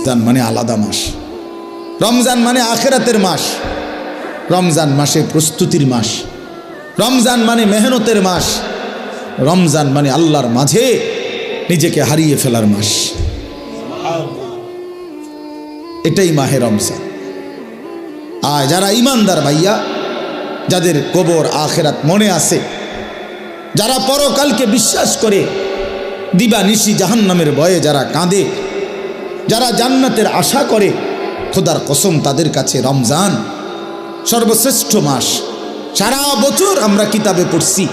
রমজান মানে আলাদা মাস, রমজান মানে আখিরাতের মাস, রমজান মাসে প্রস্তুতির মাস, রমজান মানে মেহনতের মাস, রমজান মানে আল্লাহর মাঝে নিজেকে হারিয়ে ফেলার মাস। এটাই মাহে রমজান। আর যারা ইমানদার ভাইয়া, যাদের কবর আখিরাত মনে আছে, যারা পরকালকে বিশ্বাস করে, দিবানিশি জাহান্নামের ভয়ে যারা কাঁদে, যারা জান্নাতের আশা করে, খোদার কসম তাদের কাছে রমজান সর্বশ্রেষ্ঠ মাস। সারা বছর আমরা কিতাবে পড়ছি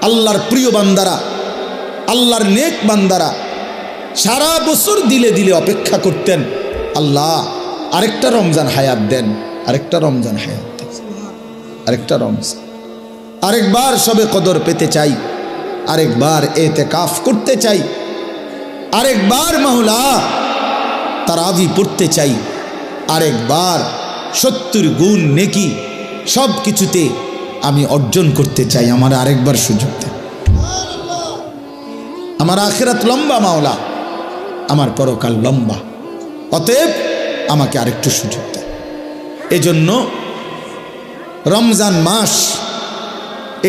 আল্লাহর প্রিয় বান্দারা, আল্লাহর নেক বান্দারা সারা বছর দিলে দিলে অপেক্ষা করতেন, আল্লাহ আরেকটা রমজান হায়াত দেন, আরেকটা রমজান হায়াত দেন, আরেকটা রমজান, আরেকবার সবে কদর পেতে চাই, আরেকবার এতেকাফ করতে চাই, আরেকবার মাওলা তারাবি পড়তে চাই, আরেকবার 70 গুণ নেকি সব কিছুতে আমি অর্জন করতে চাই। আমার আরেকবার সুযোগ দেন। আমার আখিরাত লম্বা মাওলা, আমার পরকাল লম্বা, অতএব আমাকে আরেকটু সুযোগ দেন। এজন্য রমজান মাস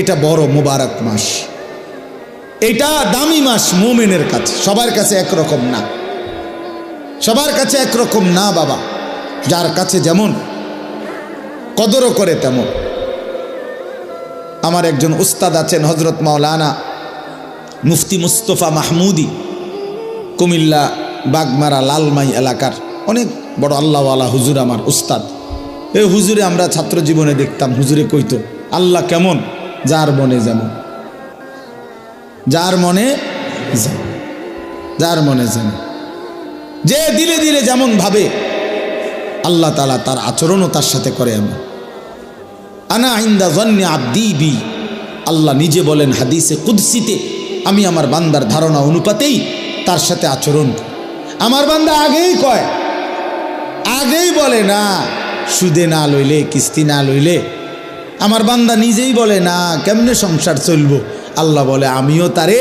এটা বড় মুবারক মাস, এটা দামি মাস মুমিনের কাছে। সবার কাছে একরকম না, সবার কাছে একরকম না বাবা। যার কাছে যেমন কদরও করে তেমন। আমার একজন উস্তাদ আছেন হজরত মাওলানা মুফতি মুস্তফা মাহমুদি, কুমিল্লা বাগমারা লালমাই এলাকার অনেক বড় আল্লাহওয়ালা হুজুর, আমার উস্তাদ। এই হুজুরে আমরা ছাত্র জীবনে দেখতাম, হুজুরে কইতো আল্লাহ কেমন, যার মনে যেমন, যার মনে যার মনে যেমন, যে দিলে দিলে যেমন ভাবে আল্লাহ তাআলা তার আচরণও তার সাথে করে এমন। আনা ইনদা যন্নি আবদি বি, আল্লাহ নিজে বলেন হাদিসে কুদসিতে, আমি আমার বান্দার ধারণা অনুপাতেই তার সাথে আচরণ করি। আমার বান্দা আগেই কয়, আগেই বলে না সুদে না লইলে, কিস্তি না লইলে। আমার বান্দা নিজেই বলে না কেমনে সংসার চলবো। আল্লাহ বলে আমিও তারে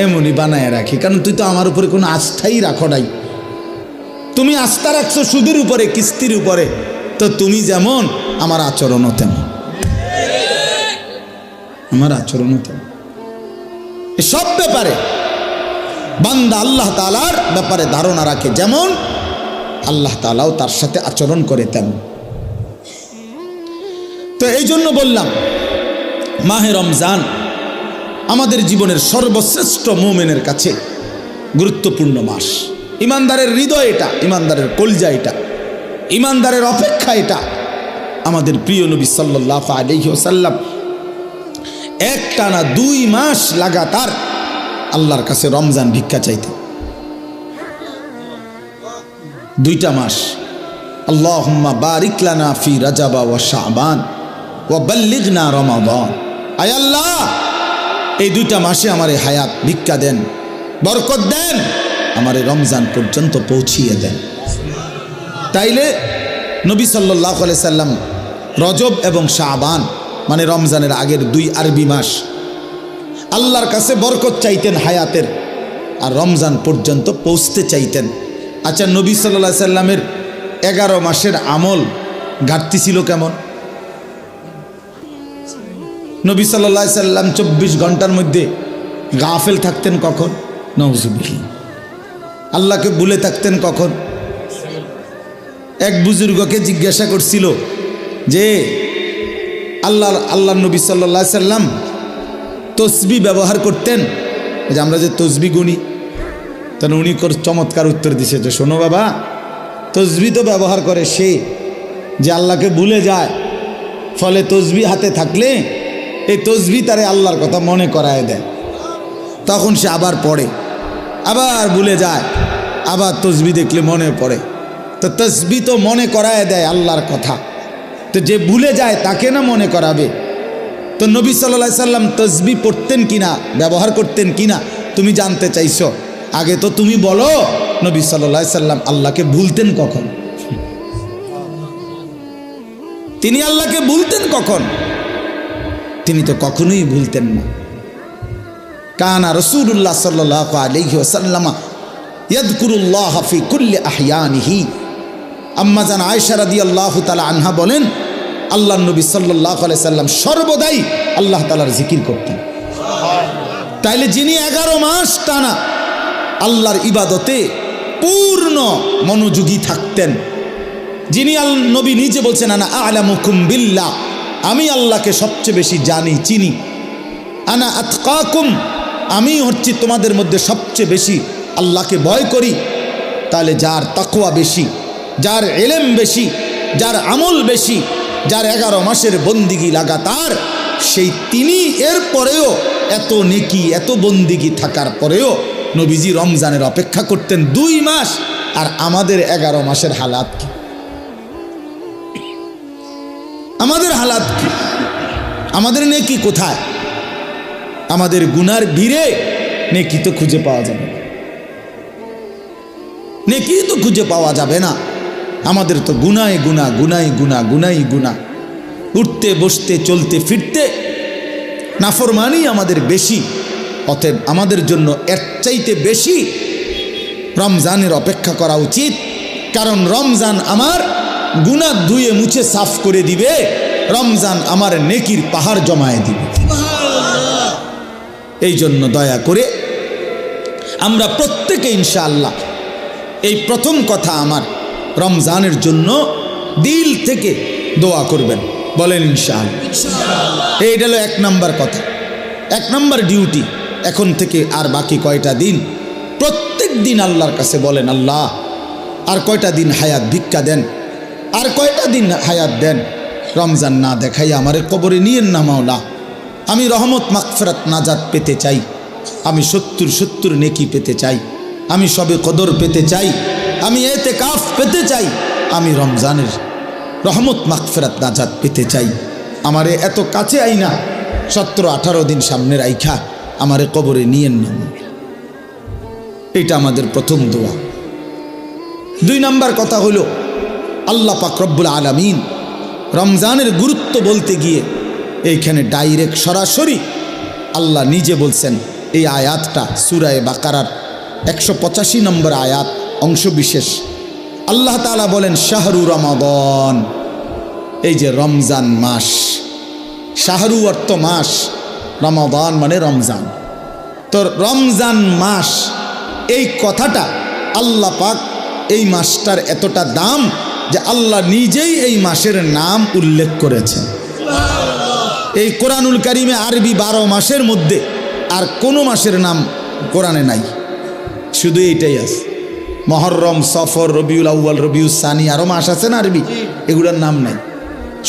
এমনই বানায় রাখি, কারণ তুই তো আমার উপরে কোনো আস্থাই রাখো নাই। তুমি আস্থা রাখছো সুদের উপরে, কিস্তির উপরে, তো তুমি যেমন আমার আচরণও তেমন, আমার আচরণও তেমন। সব ব্যাপারে বান্দা আল্লাহ তাআলার ব্যাপারে ধারণা রাখে যেমন, আল্লাহ তাআলাও তার সাথে আচরণ করে তেমন। তো এই জন্য বললাম মাহে রমজান আমাদের জীবনের সর্বশ্রেষ্ঠ মুমিনের কাছে গুরুত্বপূর্ণ মাস। ইমানদারের হৃদয় এটা, ইমানদারের কলজা এটা, ইমানদারের অপেক্ষা এটা। আমাদের প্রিয় নবী সাল্লাল্লাহু আলাইহি ওয়াসাল্লাম একটানা 2 মাস লাগাতার আল্লাহর কাছে রমজান ভিক্ষা চাইতেন। 2টা মাস। আল্লাহুম্মা বারিক লানা ফি রাজাবা ওয়া শাবান ওয়া বাল্লিগনা রমাদান। আয় আল্লাহ, এই 2টা মাসে আমারে হায়াত ভিক্ষা দেন, বরকত দেন, আমারে রমজান পর্যন্ত পৌঁছিয়ে দেন। তাইলে নবী সাল্লাল্লাহু আলাইহি সাল্লাম রজব এবং শাবান মানে রমজানের আগের 2 আরবি মাস আল্লাহর কাছে বরকত চাইতেন হায়াতের, আর রমজান পর্যন্ত পৌঁছতে চাইতেন। আচ্ছা, নবী সাল্লাল্লাহু আলাইহি সাল্লামের 11 মাসের আমল ঘাটতি ছিল কেমন? নবী সাল্লাল্লাহু আলাইহি সাল্লাম 24 ঘন্টার মধ্যে গাফেল থাকতেন কখন? নাউজুবিল্লাহ। আল্লাহকে ভুলে থাকতেন কখন? এক বুজুর্গকে জিজ্ঞাসা করছিল যে আল্লাহ নবী সাল্লাল্লাহু আলাইহি সাল্লাম তসবিহ ব্যবহার করতেন, যে আমরা যে তসবিহ গুনি, তখন উনি চমৎকার উত্তর দিছে যে শোনো বাবা, তসবিহ তো ব্যবহার করে সে যে আল্লাহকে ভুলে যায়, ফলে তসবিহ হাতে থাকলে এই তসবিহ তারে আল্লাহর কথা মনে করায় দেয়, তখন সে আবার পড়ে, আবার ভুলে যায়, আবার তসবিহ দেখলে মনে পড়ে। তো তসবিহ তো মনে করায় দেয় আল্লাহর কথা, তো যে ভুলে যায় তাকে না মনে করাবে। তো নবী সাল্লাল্লাহু আলাইহি সাল্লাম তসবিহ পড়তেন কিনা, ব্যবহার করতেন কিনা তুমি জানতে চাইছো, আগে তো তুমি বলো নবী সাল্লাল্লাহু আলাইহি সাল্লাম আল্লাহকে ভুলতেন কখন? তিনি আল্লাহকে ভুলতেন কখন? তিনি তো কখনোই ভুলতেন না। কানা রাসূলুল্লাহ সাল্লাল্লাহু আলাইহি ওয়াসাল্লাম ইয়াযকুরুল্লাহ ফি কুল্লি আহইয়ানিহি। আম্মা জান আয়েশা রাদিয়াল্লাহু তাআলা আনহা বলেন, আল্লাহর নবী সাল্লাল্লাহু আলাইহি সাল্লাম সর্বদাই আল্লাহ তাআলার জিকির করতেন। তাইলে যিনি 11 মাস টানা আল্লাহর ইবাদতে পূর্ণ মনোযোগী থাকতেন, যিনি নবী নিজে বলছেন আনা আ'লামুকুম বিল্লাহ, আমি আল্লাহকে সবচেয়ে বেশি জানি চিনি, আনা আতকাকুম, আমি হচ্ছি তোমাদের মধ্যে সবচেয়ে বেশি আল্লাহকে ভয় করি। তাহলে যার তাকওয়া বেশি, যার ইলম বেশি, যার আমল বেশি, যার 11 মাসের বন্দিগি লাগাতার, সেই তিনি এর পরেও এত নেকি এত বন্দিগি থাকার পরেও নবীজি রমজানের অপেক্ষা করতেন 2 মাস। আর আমাদের 11 মাসের হালাত কি? আমাদের হালাত কি? আমাদের নেকি কোথায়? আমাদের গুনার ভিড়ে নেকি তো খুঁজে পাওয়া যাবে না, নেকি তো খুঁজে পাওয়া যাবে না। আমাদের তো গুনায় গুনাহ, গুনাই গুনাহ, গুনাই গুনাহ, উঠতে বসতে চলতে ফিরতে নাফরমানি আমাদের বেশি। অতএব আমাদের জন্য এর চাইতে বেশি রমজানের অপেক্ষা করা উচিত, কারণ রমজান আমার গুনাহ ধুয়ে মুছে সাফ করে দিবে, রমজান আমার নেকির পাহাড় জমায়ে দিবে। এই জন্য দয়া করে আমরা প্রত্যেকে ইনশাআল্লাহ, এই প্রথম কথা আমার, রমজানের জন্য দিল থেকে দোয়া করবেন, বলেন ইনশাআল্লাহ। এইটা হলো 1 নাম্বার কথা, 1 নাম্বার ডিউটি। এখন থেকে আর বাকি কয়টা দিন প্রত্যেক দিন আল্লাহর কাছে বলেন, আল্লাহ আর কয়টা দিন হায়াত ভিক্ষা দেন, আর কয়টা দিন হায়াত দেন, রমজান না দেখাই আমারে কবরে নিয়েন না মাওলা। আমি রহমত মাগফিরাত নাজাত পেতে চাই, আমি 70 নেকি পেতে চাই, আমি সবে কদর পেতে চাই, আমি এতেকাফ পেতে চাই, আমি রমজানের রহমত মাগফিরাত নাজাত পেতে চাই। আমারে এত কাছে আইনা 17-18 দিন সামনে রাইখা আমারে কবরে নিয়েন না। এইটা আমাদের প্রথম দোয়া। 2 নাম্বার কথা হলো, আল্লাহ পাক রব্বুল আলামিন রমজানের গুরুত্ব বলতে গিয়ে এইখানে ডাইরেক্ট সরাসরি আল্লাহ নিজে বলছেন। এই আয়াতটা সূরা বাকারার 185 নম্বর আয়াত অংশ বিশেষ। আল্লাহ তাআলা বলেন, শাহরু রমাদান, এই যে রমজান মাস, শাহরু অর্থ মাস, রমাদান মানে রমজান। তো রমজান মাস, এই কথাটা আল্লাহ পাক এই মাসটার এতটা দাম যে আল্লাহ নিজেই এই মাসের নাম উল্লেখ করেছেন। এই কোরআনুল কারিমে আরবি 12 মাসের মধ্যে আর কোনো মাসের নাম কোরআনে নাই, শুধু এইটাই আছে। মহররম, সফর, রবিউল আউয়াল, রবিউল সানি, আরও মাস আছে না আরবি, এগুলোর নাম নাই,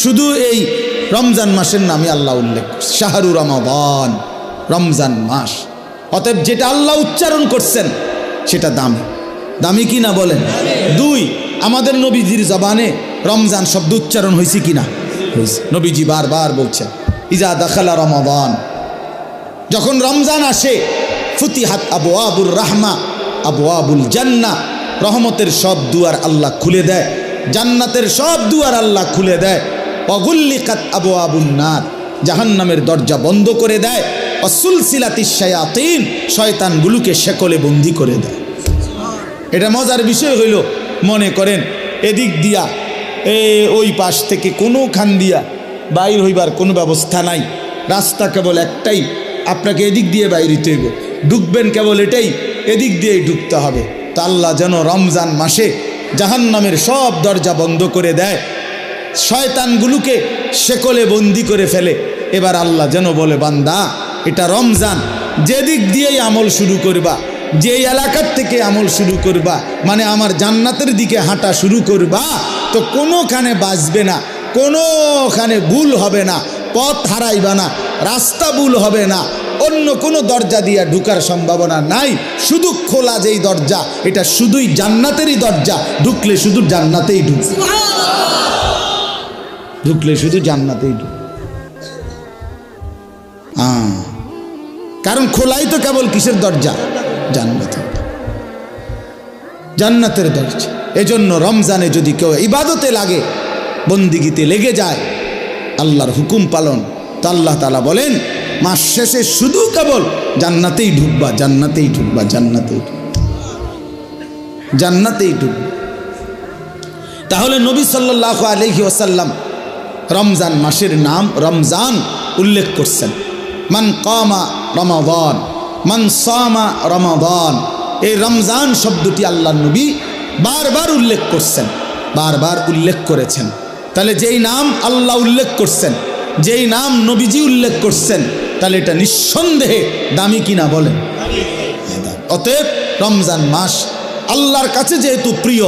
শুধু এই রমজান মাসের নামই আল্লাহ উল্লেখ করছে, শাহরু রমাদান, রমজান মাস। অতএব যেটা আল্লাহ উচ্চারণ করছেন সেটা দামি, দামি কি না বলেন? 2, আমাদের নবীজির জবানে রমজান শব্দ উচ্চারণ হয়েছে কিনা? হয়েছে। নবীজি বারবার বলছেন, ইজা দাখালা রমাদান, যখন রমজান আসে, ফুতিহাত আবওয়াবুর রাহমা আবওয়াবুল জান্নাহ, রহমতের সব দুয়ার আল্লাহ খুলে দেয়, জান্নাতের সব দুয়ার আল্লাহ খুলে দেয়। অগুল্লিকাত আবওয়াবুন নার, জাহান্নামের দরজা বন্ধ করে দেয়। অসুলসিলাতিশ শায়াতিন, শয়তানগুলোকে শেকলে বন্দি করে দেয়। এটা মজার বিষয় হইল, মনে করেন এদিক দিয়া ওই পাশ থেকে কোনোখান দিয়া বাইর হইবার কোনো ব্যবস্থা নাই, রাস্তা কেবল একটাই, আপনাকে এদিক দিয়ে বাইরিতে হইব, ঢুকবেন কেবল এটাই, এদিক দিয়েই ঢুকতে হবে। তা আল্লাহ যেন রমজান মাসে জাহান্নামের সব দরজা বন্ধ করে দেয়, শয়তানগুলোকে শেকলে বন্দি করে ফেলে। এবার আল্লাহ যেন বলে, বান্দা এটা রমজান, যেদিক দিয়েই আমল শুরু করবা, যে এলাকার থেকে আমল শুরু করবা, মানে আমার জান্নাতের দিকে হাঁটা শুরু করবা, তো কোনোখানে বাঁচবে না, কোনোখানে ভুল হবে না, পথ হারাইবা না, রাস্তা ভুল হবে না, অন্য কোনো দরজা দিয়ে ঢুকার সম্ভাবনা নাই। শুধু খোলা যেই দরজা, এটা শুধুই জান্নাতেরই দরজা, ঢুকলে শুধু জান্নাতেই ঢুকবে, ঢুকলে শুধু জান্নাতেই ঢুকবে। কারণ খোলাই তো কেবল কিসের দরজা? জান্নাতের, জান্নাতের দরজা। এজন্য রমজানে যদি কেউ ইবাদতে লাগে, বন্দিগিতে লেগে যায়, আল্লাহর হুকুম পালন, তো আল্লাহ তাআলা বলেন মাস শেষে শুধু কেবল জান্নাতেই ঢুকবা, জান্নাতেই ঢুকবা, জান্নাতেই ঢুকবা। জান্নাতেই ডুববে। তাহলে নবী সাল্লাল্লাহু আলাইহি ওয়াসাল্লাম রমজান মাসের নাম রমজান উল্লেখ করছেন। মান কামা রমাদান, মান সামা রমাদান, এই রমজান শব্দটি আল্লাহ নবী বারবার উল্লেখ করছেন, বারবার উল্লেখ করেছেন। তাহলে যেই নাম আল্লাহ উল্লেখ করছেন, যেই নাম নবীজি উল্লেখ করছেন, তাহলে এটা নিঃসন্দেহে দামি কিনা বলেন। অতএব রমজান মাস আল্লাহর কাছে যেহেতু প্রিয়,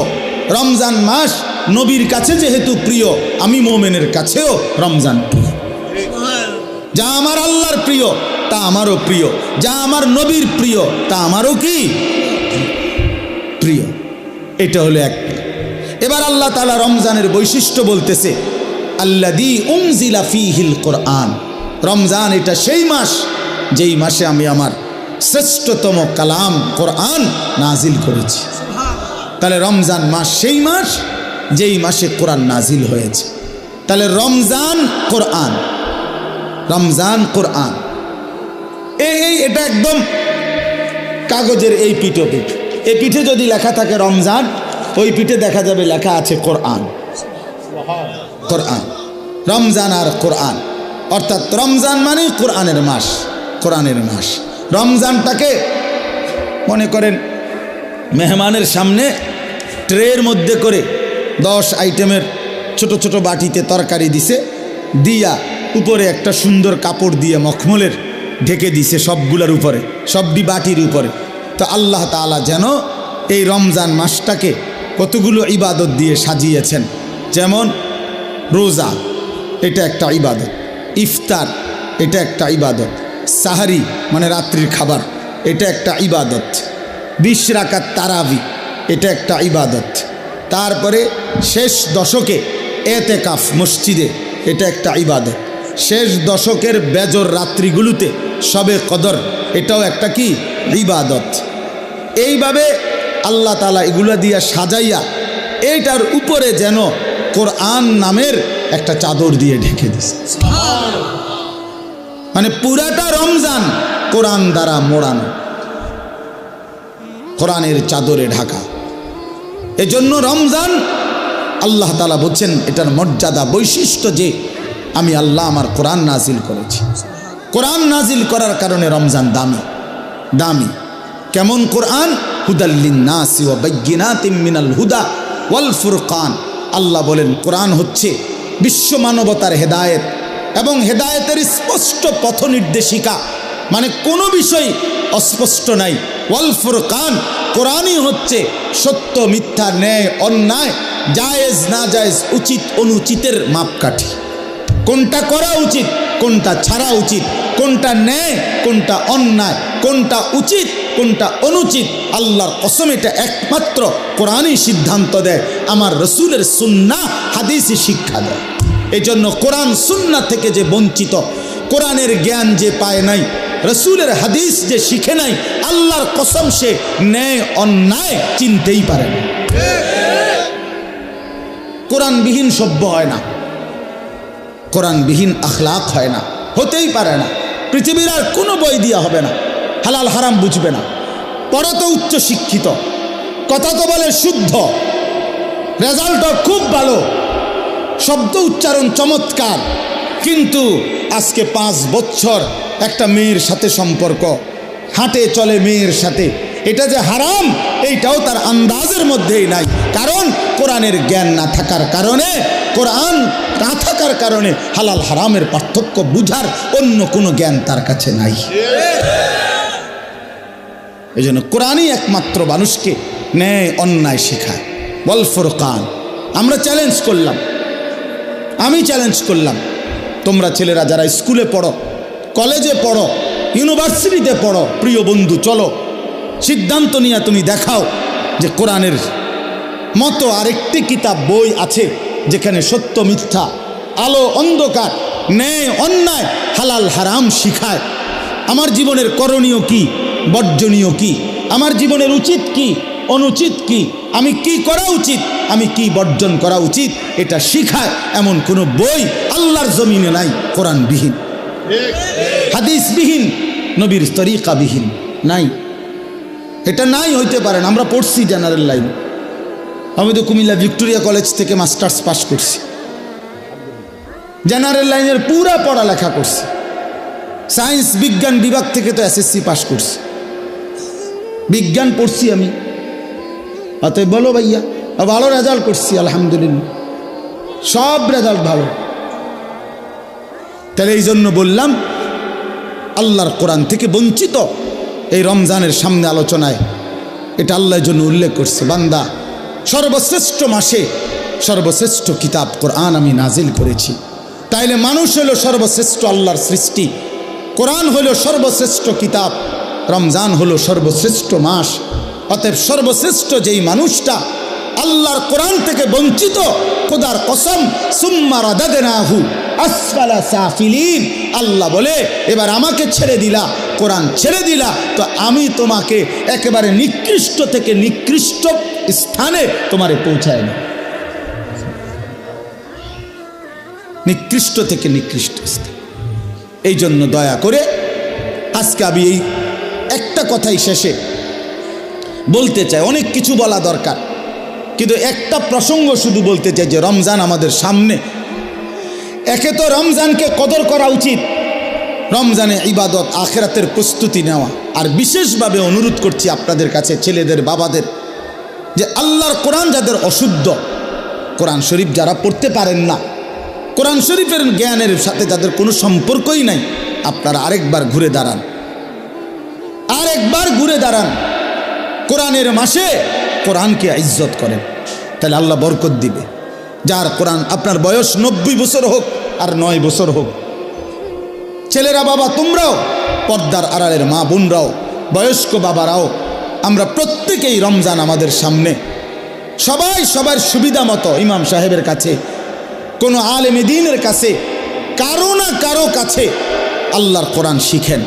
রমজান মাস নবীর কাছে যেহেতু প্রিয়, আমি মোমেনের কাছেও রমজান প্রিয়। যা আমার আল্লাহর প্রিয় তা আমারও প্রিয়, যা আমার নবীর প্রিয় তা আমারও কি প্রিয়। এটা হলো এক। এবার আল্লাহ তাআলা রমজানের বৈশিষ্ট্য বলতেছে, আল্লাযী উনজিলা ফীহিল কোরআন। রমজান এটা সেই মাস যেই মাসে আমি আমার শ্রেষ্ঠতম কালাম কোরআন নাজিল করেছি। তাহলে রমজান মাস সেই মাস যেই মাসে কোরআন নাজিল হয়েছে। তাহলে রমজান কোরআন, রমজান কোরআন, এটা একদম কাগজের এই পিঠে পিঠ, এই পিঠে যদি লেখা থাকে রমজান, ওই পিঠে দেখা যাবে লেখা আছে কোরআন। কোরআন, রমজান আর কোরআন, অর্থাৎ রমজান মানে কোরআনের মাস, কোরআনের মাস। রমজানটাকে মনে করেন মেহমানের সামনে ট্রের মধ্যে করে 10 আইটেমের ছোট ছোট বাটিতে তরকারি দিছে, দিয়া উপরে একটা সুন্দর কাপড় দিয়ে মখমলের ঢেকে দিছে সবগুলোর উপরে, সবটি বাটির উপরে। তো আল্লাহ তাআলা যেন এই রমজান মাসটাকে কতগুলো ইবাদত দিয়ে সাজিয়েছেন। যেমন রোজা, এটা একটা ইবাদত। ইফতার, এটা একটা ইবাদত। সাহারি মানে রাত্রির খাবার, এটা একটা ইবাদত। 20 রাকাত তারাবি, এটা একটা ইবাদত। তারপরে শেষ দশকে এতেকাফ মসজিদে, এটা একটা ইবাদত। শেষ দশকের বেজর রাত্রিগুলোতে শবে কদর, এটাও একটা কি ইবাদত। এইভাবে আল্লাহ তাআলা এগুলো দিয়া সাজাইয়া এইটার উপরে যেন কোরআন নামের একটা চাদর দিয়ে ঢেকে দিছে। মানে পুরাটা রমজান কোরআন দ্বারা মোড়ানো, কোরআনের চাদরে ঢাকা। এজন্য রমজান আল্লাহ তাআলা বলছেন এটার মর্যাদা বৈশিষ্ট্য যে আমি আল্লাহ আমার কোরআন নাজিল করেছি। কোরআন নাজিল করার কারণে রমজান দামি। দামি কেমন কোরআন? হুদাল লিন্নাসি ওয়া বাইয়িনাতিম মিনাল হুদা ওয়াল ফুরকান। আল্লাহ বলেন কোরআন হচ্ছে বিশ্ব মানবতার হেদায়েত এবং হেদায়েতের স্পষ্ট পথ নির্দেশিকা, মানে কোনো বিষয় অস্পষ্ট নাই। ওয়াল ফুরকান, কোরআনই হচ্ছে সত্য মিথ্যা, ন্যায় অন্যায়, জায়েজ না জায়েজ, উচিত অনুচিতের মাপকাঠি। কোনটা করা উচিত, কোনটা ছাড়া উচিত, কোনটা ন্যায়, কোনটা অন্যায়, কোনটা উচিত, কোনটা অনুচিত, আল্লাহর কসম এটা একমাত্র কোরআনই সিদ্ধান্ত দেয়। আমার রসুলের সুন্নাহ হাদিসই শিক্ষা দেয়। এই জন্য কোরআন সুন্নাহ থেকে যে বঞ্চিত, কোরআনের জ্ঞান যে পায় নাই, রসুলের হাদিস যে শিখে নাই, আল্লাহর কসম সে ন্যায় অন্যায় চিনতেই পারে না। কোরআনবিহীন সভ্য হয় না, কোরআনবিহীন আখলাক হয় না, হতেই পারে না। পৃথিবীর আর কোনো বই দিয়া হবে না, হালাল হারাম বুঝবে না। পড়ো তো উচ্চ শিক্ষিত, কথা তো বলে শুদ্ধ, রেজাল্টও খুব ভালো, শব্দ উচ্চারণ চমৎকার, কিন্তু আজকে 5 বছর একটা মেয়ের সাথে সম্পর্ক, হাঁটে চলে মেয়ের সাথে, এটা যে হারাম এইটাও তার আন্দাজের মধ্যেই নাই। কারণ কোরআনের জ্ঞান না থাকার কারণে, কোরআন না থাকার কারণে হালাল হারামের পার্থক্য বুঝার অন্য কোনো জ্ঞান তার কাছে নাই। এই জন্য কোরআনই একমাত্র মানুষকে ন্যায় অন্যায় শেখায়। ওয়াল ফুরকান। আমরা চ্যালেঞ্জ করলাম, আমি চ্যালেঞ্জ করলাম, তোমরা ছেলেরা যারা স্কুলে পড়ো, কলেজে পড়ো, ইউনিভার্সিটিতে পড়ো, প্রিয় বন্ধু চলো সিদ্ধান্ত নিয়ে তুমি দেখাও যে কোরআনের মতো আরেকটি কিতাব বই আছে যেখানে সত্য মিথ্যা, আলো অন্ধকার, ন্যায় অন্যায়, হালাল হারাম শিখায়। আমার জীবনের করণীয় কি, বর্জনীয় কি, আমার জীবনের উচিত কি, অনুচিত কি, আমি কি করা উচিত, আমি কি বর্জন করা উচিত, এটা শিখায় এমন কোনো বই আল্লাহর জমিনে নাই কোরআনবিহীন, হাদিসবিহীন, নবীর তরিকাবিহীন নাই। এটা নাই হইতে পারে না। আমরা পড়ছি জেনারেল লাইন, আমি তো কুমিল্লা ভিক্টোরিয়া কলেজ থেকে মাস্টার্স পাস করছি, জেনারেল লাইনের পুরা পড়ালেখা করছি, সায়েন্স বিজ্ঞান বিভাগ থেকে তো এসএসসি পাস করছি, বিজ্ঞান পড়ছি আমি। অতএব বলো ভাইয়া, ভালো রেজাল্ট করছি আলহামদুলিল্লাহ, সব রেজাল্ট ভালো। তাহলে এই জন্য বললাম আল্লাহর কোরআন থেকে বঞ্চিত এই রমজানের সামনে আলোচনায় এটা আল্লাহর জন্য উল্লেখ করছে, বান্দা সর্বশ্রেষ্ঠ মাসে সর্বশ্রেষ্ঠ কিতাব কোরআন আমি নাজিল করেছি। তাইলে মানুষ হলো সর্বশ্রেষ্ঠ আল্লাহর সৃষ্টি, কোরআন হলো সর্বশ্রেষ্ঠ কিতাব, রমজান হলো সর্বশ্রেষ্ঠ মাস। অতএব সর্বশ্রেষ্ঠ যেই মানুষটা আল্লাহর কোরআন থেকে বঞ্চিত, খোদার কসম সুম্মা রাদাদনাহু আসফালা সাফিলিন, আল্লাহ বলে এবার আমাকে ছেড়ে দিলা, কোরআন ছেড়ে দিলা, তো আমি তোমাকে একেবারে নিকৃষ্ট থেকে নিকৃষ্ট স্থানে তোমারে পৌঁছায় না, নিকৃষ্ট থেকে নিকৃষ্ট স্থান। এই জন্য দয়া করে আজকে আমি এই একটা কথাই শেষে বলতে চাই, অনেক কিছু বলা দরকার, কিন্তু একটা প্রসঙ্গ শুধু বলতে চাই যে রমজান আমাদের সামনে। একে তো রমজানকে কদর করা উচিত, রমজানে ইবাদত আখিরাতের প্রস্তুতি নেওয়া। আর বিশেষভাবে অনুরোধ করছি আপনাদের কাছে, ছেলেদের বাবাদের, যে আল্লাহর কোরআন যাদের অশুদ্ধ, কোরআন শরীফ যারা পড়তে পারেন না, কোরআন শরীফের জ্ঞানের সাথে যাদের কোনো সম্পর্কই নাই, আপনারা আরেকবার ঘুরে দাঁড়ান, আরেকবার ঘুরে দাঁড়ান। কোরআনের মাসে কোরআনকে ইজ্জত করেন, তাহলে আল্লাহ বরকত দিবে। যার কোরআন, আপনার বয়স 90 বছর হোক আর 9 বছর হোক, ছেলেরা বাবা তোমরাও, পর্দার আড়ালের মা বোনরাও, বয়স্ক বাবারাও, আমরা প্রত্যেকেই রমজান আমাদের সামনে, সবাই সবার সুবিধা মতো ইমাম সাহেবের কাছে, কোনো আলেম দ্বীনের কাছে, কারো না কারো কাছে আল্লাহর কোরআন শিখেন,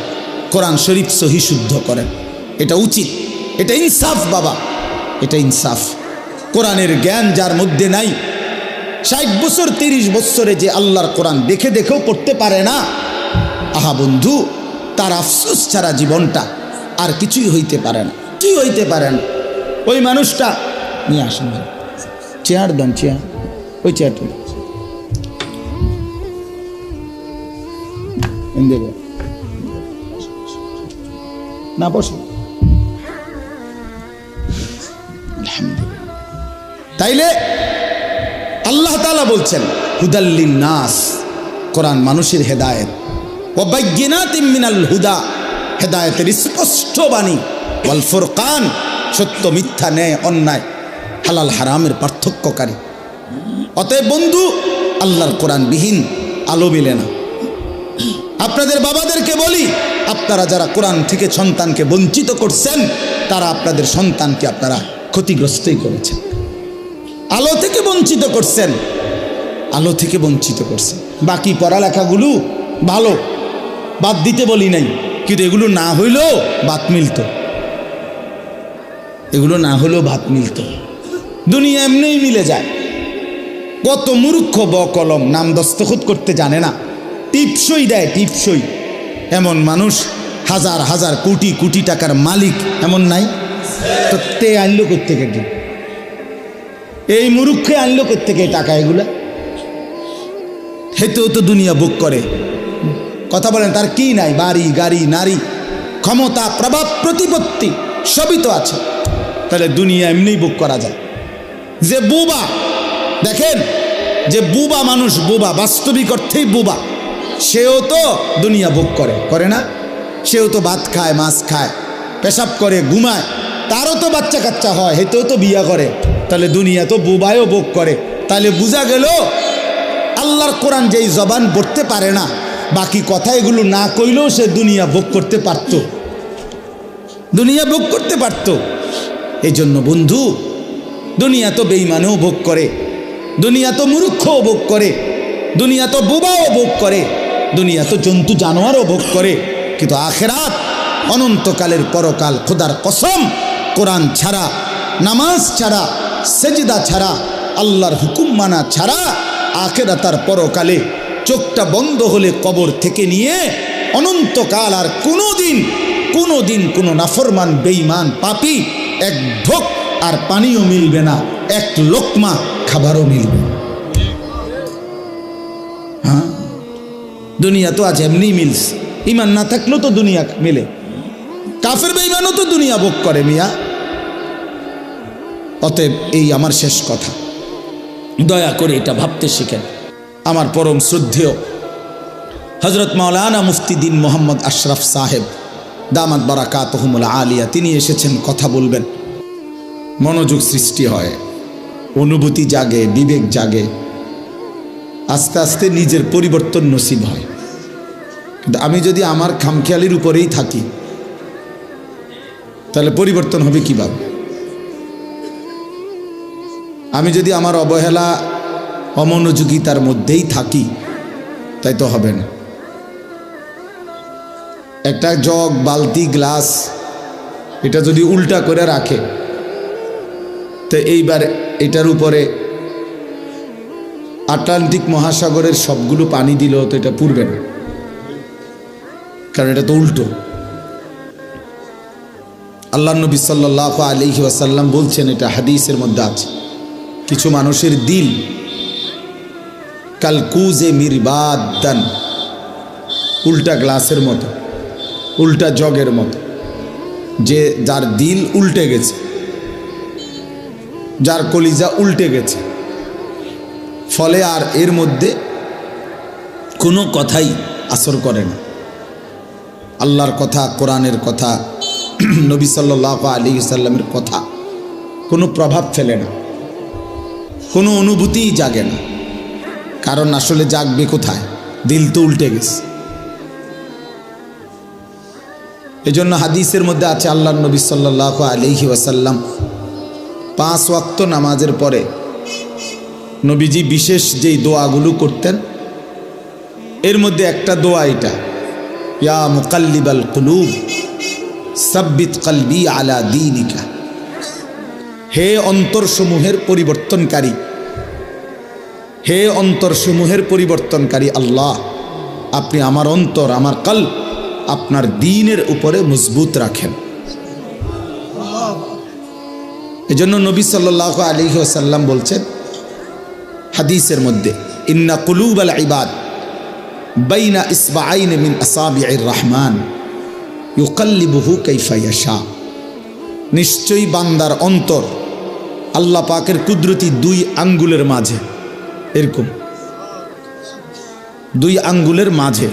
কোরআন শরীফ সহি শুদ্ধ করেন। এটা উচিত, এটা ইনসাফ বাবা, এটা ইনসাফ। কোরআনের জ্ঞান যার মধ্যে নাই, 60 বছর 30 বছরে যে আল্লাহর কোরআন দেখে দেখেও পড়তে পারে না, আহা বন্ধু, তার আফসোস ছাড়া জীবনটা আর কিছুই হইতে পারে না, কি হইতে পারে না। ওই মানুষটা নিয়ে আসুন, চেয়ার দেন, চেয়ার, ওই চেয়ারটা দেব না, বসে। তাইলে আল্লাহ তাআলা বলছেন হুদাল্লিন নাস, কোরআন মানুষের হেদায়েত, ওয়া বাইয়িনাতিম মিনাল হুদা, হেদায়েতের স্পষ্ট বাণী, ওয়াল ফুরকান, সত্য মিথ্যা, ন্যায় অন্যায়, হালাল হারামের পার্থক্যকারী। অতএব বন্ধু, আল্লাহর কোরআন বিহীন আলো মেলে না। আপনাদের বাবাদেরকে বলি, আপনারা যারা কোরআন থেকে সন্তানকে বঞ্চিত করছেন, তারা আপনাদের সন্তানকে আপনারা ক্ষতিগ্রস্তই করেছেন, আলো থেকে বঞ্চিত করছেন, আলো থেকে বঞ্চিত করছেন। বাকি পড়ালেখাগুলো ভালো, বাদ দিতে বলি নাই, কিন্তু এগুলো না হইলেও ভাত মিলত, এগুলো না হলেও ভাত মিলত। দুনিয়া এমনিই মিলে যায়। কত মূর্খ বকলম, নাম দস্তখত করতে জানে না, টিপসই দেয়, টিপসই। এমন মানুষ হাজার হাজার কোটি কোটি টাকার মালিক এমন নাই? তো তে আনলো কোত্থেকে, এই মূর্খে আনলো কোত্থেকে টাকা? এগুলা হেতেও তো দুনিয়া বুক করে। কথা বলেন, তার কি নাই? বাড়ি গাড়ি, নারী, ক্ষমতা, প্রভাব, প্রতিপত্তি সবই তো আছে। তাহলে দুনিয়া এমনি বুক করা যায়। যে বুবা, দেখেন, যে বুবা মানুষ, বুবা, বাস্তবিক অর্থেই বুবা, সেও তো দুনিয়া ভোগ করে, করে না? সেও তো ভাত খায়, মাছ খায়, পেশাব করে, ঘুমায়, তারও তো বাচ্চা কাচ্চা হয়, হেতেও তো বিয়া করে। তাহলে দুনিয়া তো বুবায়ও ভোগ করে। তাহলে বোঝা গেল আল্লাহর কোরআন যেই জবান পড়তে পারে না, বাকি কথা এগুলো না কইলেও সে দুনিয়া ভোগ করতে পারত, দুনিয়া ভোগ করতে পারত। এই জন্য বন্ধু, দুনিয়া তো বেঈমানও ভোগ করে, দুনিয়া তো মূর্খও ভোগ করে, দুনিয়া তো বোবাও ভোগ করে, দুনিয়া তো জন্তু জানোয়ারও ভোগ করে, কিন্তু আখেরাত, অনন্তকালের পরকাল, খোদার কসম, কোরআন ছাড়া, নামাজ ছাড়া, সেজদা ছাড়া, আল্লাহর হুকুম মানা ছাড়া, আখেরাত আর পরকালে চোখটা বন্ধ হলে কবর থেকে নিয়ে অনন্তকাল আর কোনো দিন কোনো নাফরমান বেঈমান পাপী এক ঢোক আর পানিও মিলবে না, এক লোকমা খাবারও মিলবে। হ্যাঁ, দুনিয়া তো আজ এমনি মিলছে, ইমান না থাকলেও তো দুনিয়া মিলে, কাফের বেঈমানও তো দুনিয়া ভোগ করে মিয়া। অতএব এই আমার শেষ কথা, দয়া করে এটা ভাবতে শিখেন। আমার পরম শ্রদ্ধেয় হযরত মাওলানা মুফতি দ্বীন মোহাম্মদ আশরাফ সাহেব দামাত বারাকাতুহুমুল আলিয়া, তিনি এসেছেন, কথা বলবেন। মনোযোগ সৃষ্টি হয়, অনুভূতি জাগে, বিবেক জাগে, আস্তে আস্তে নিজের পরিবর্তন নসিব হয়। কিন্তু আমি যদি আমার খামখেয়ালির উপরেই থাকি তাহলে পরিবর্তন হবে কিভাবে? আমি যদি আমার অবহেলা অমনোযোগিতার মধ্যেই থাকি তাই তো হবে না। একটা জগ, বালতি, গ্লাস এটা যদি উল্টা করে রাখে তো এইবার এটার উপরে আটলান্টিক মহাসাগরের সবগুলো পানি দিলেও তো এটা পুড়বে না, কারণ এটা তো উল্টো। আল্লাহ নবী সাল্লাল্লাহু আলাইহি ওয়াসাল্লাম বলছেন, এটা হাদিসের মধ্যে আছে, কিছু মানুষের দিল কালকুজে মিরবাদান, উল্টা গ্লাসের মতো, উল্টা জগের মতো, যে যার দিল উল্টে গেছে, যার কলিজা উল্টে গেছে, ফলে আর এর মধ্যে কোনো কথাই আসর করে না। আল্লাহর কথা, কোরআনের কথা, নবী সাল্লাল্লাহু আলাইহি ওয়াসাল্লামের কথা কোনো প্রভাব ফেলে না, কোনো অনুভূতিই জাগে না। কারণ আসলে জাগবে কোথায়? দিল তো উল্টে গেছে। এজন্য হাদিসের মধ্যে আছে, আল্লাহর নবী সাল্লাল্লাহু আলাইহি ওয়াসাল্লাম 5 ওয়াক্ত নামাজের পরে নবীজি বিশেষ যেই দোয়াগুলো করতেন, এর মধ্যে একটা দোয়া এটা, ইয়া মুকাল্লিবাল কুলুব সাব্বিত কলবি আলা দীনিকা, হে অন্তরসমূহের পরিবর্তনকারী, হে অন্তরসমূহের পরিবর্তনকারী আল্লাহ, আপনি আমার অন্তর, আমার কলব আপনার দ্বীনের উপরে মজবুত রাখেন। এজন্য নবী সাল্লাল্লাহু আলাইহি ওয়াসাল্লাম বলছেন হাদিসের মধ্যে, ইন্না কুলুবাল ইবাদ বাইনা ইসবাআইন মিন আসাবি'ir রহমান ইউকাল্লিবুহু কাইফা ইয়াশা, নিশ্চয়ই বান্দার অন্তর আল্লাহ পাকের কুদরতি 2 আঙ্গুলের মাঝে, এরকম 2 আঙ্গুলের মাঝে,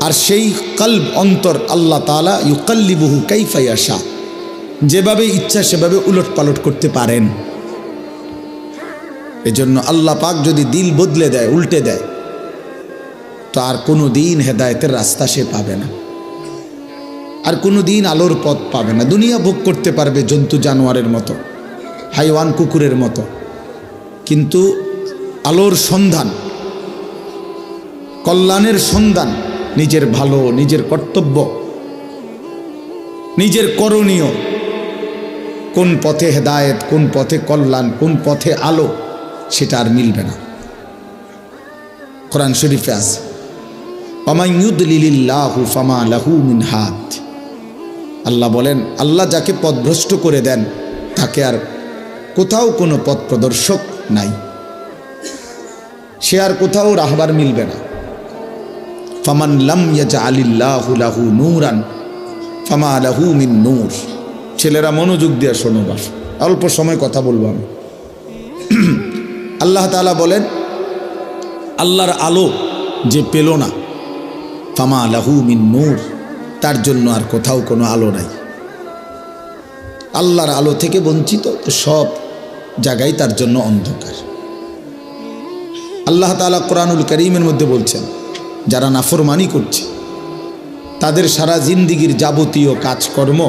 আর সেই কলব অন্তর আল্লাহ তাআলা ইউকাল্লিবুহু কাইফা ইয়াশা, যেভাবে ইচ্ছা সেভাবে উলট পালট করতে পারেন। এজন্য আল্লাহ পাক যদি দিল বদলে দেয়, উল্টে দেয়, তো আর কোনো দিন হেদায়েতের রাস্তা সে পাবে না, আর কোনো দিন আলোর পথ পাবে না। দুনিয়া ভোগ করতে পারবে জন্তু জানোয়ারের মতো, হাইওয়ান কুকুরের মতো, কিন্তু আলোর সন্ধান, কল্যাণের সন্ধান, নিজের ভালো, নিজের কর্তব্য, নিজের করণীয়, কোন পথে হেদায়েত, কোন পথে কল্যাণ, কোন পথে আলো, সেটা আর মিলবে না। কোরআন শরীফে আছে, ওয়ামান ইউদলিলিল্লাহু ফামা লাহু মিন হাদ, আল্লাহ বলেন, আল্লাহ যাকে পথভ্রষ্ট করে দেন তাকে আর কোথাও কোনো পথ প্রদর্শক নাই, সে আর কোথাও রাহবার মিলবে না। ফামান লাম ইয়াজআলিল্লাহু লাহু নূরান ফামা লাহু মিন নূর। ছেলেরা মনোযোগ দিয়ে শোনো, বাস অল্প সময় কথা বলবো আমি। আল্লাহ তাআলা বলেন, আল্লাহর আলো যে পেল না, ফামা লাহু মিন নূর, তার জন্য আর কোথাও কোনো আলো নাই। আল্লাহর আলো থেকে বঞ্চিত, তো সব জায়গায় তার জন্য অন্ধকার। আল্লাহ তাআলা কোরআনুল কারীমের মধ্যে বলছেন, যারা নাফরমানি করছে তাদের সারা জিন্দিগির যাবতীয় কাজকর্ম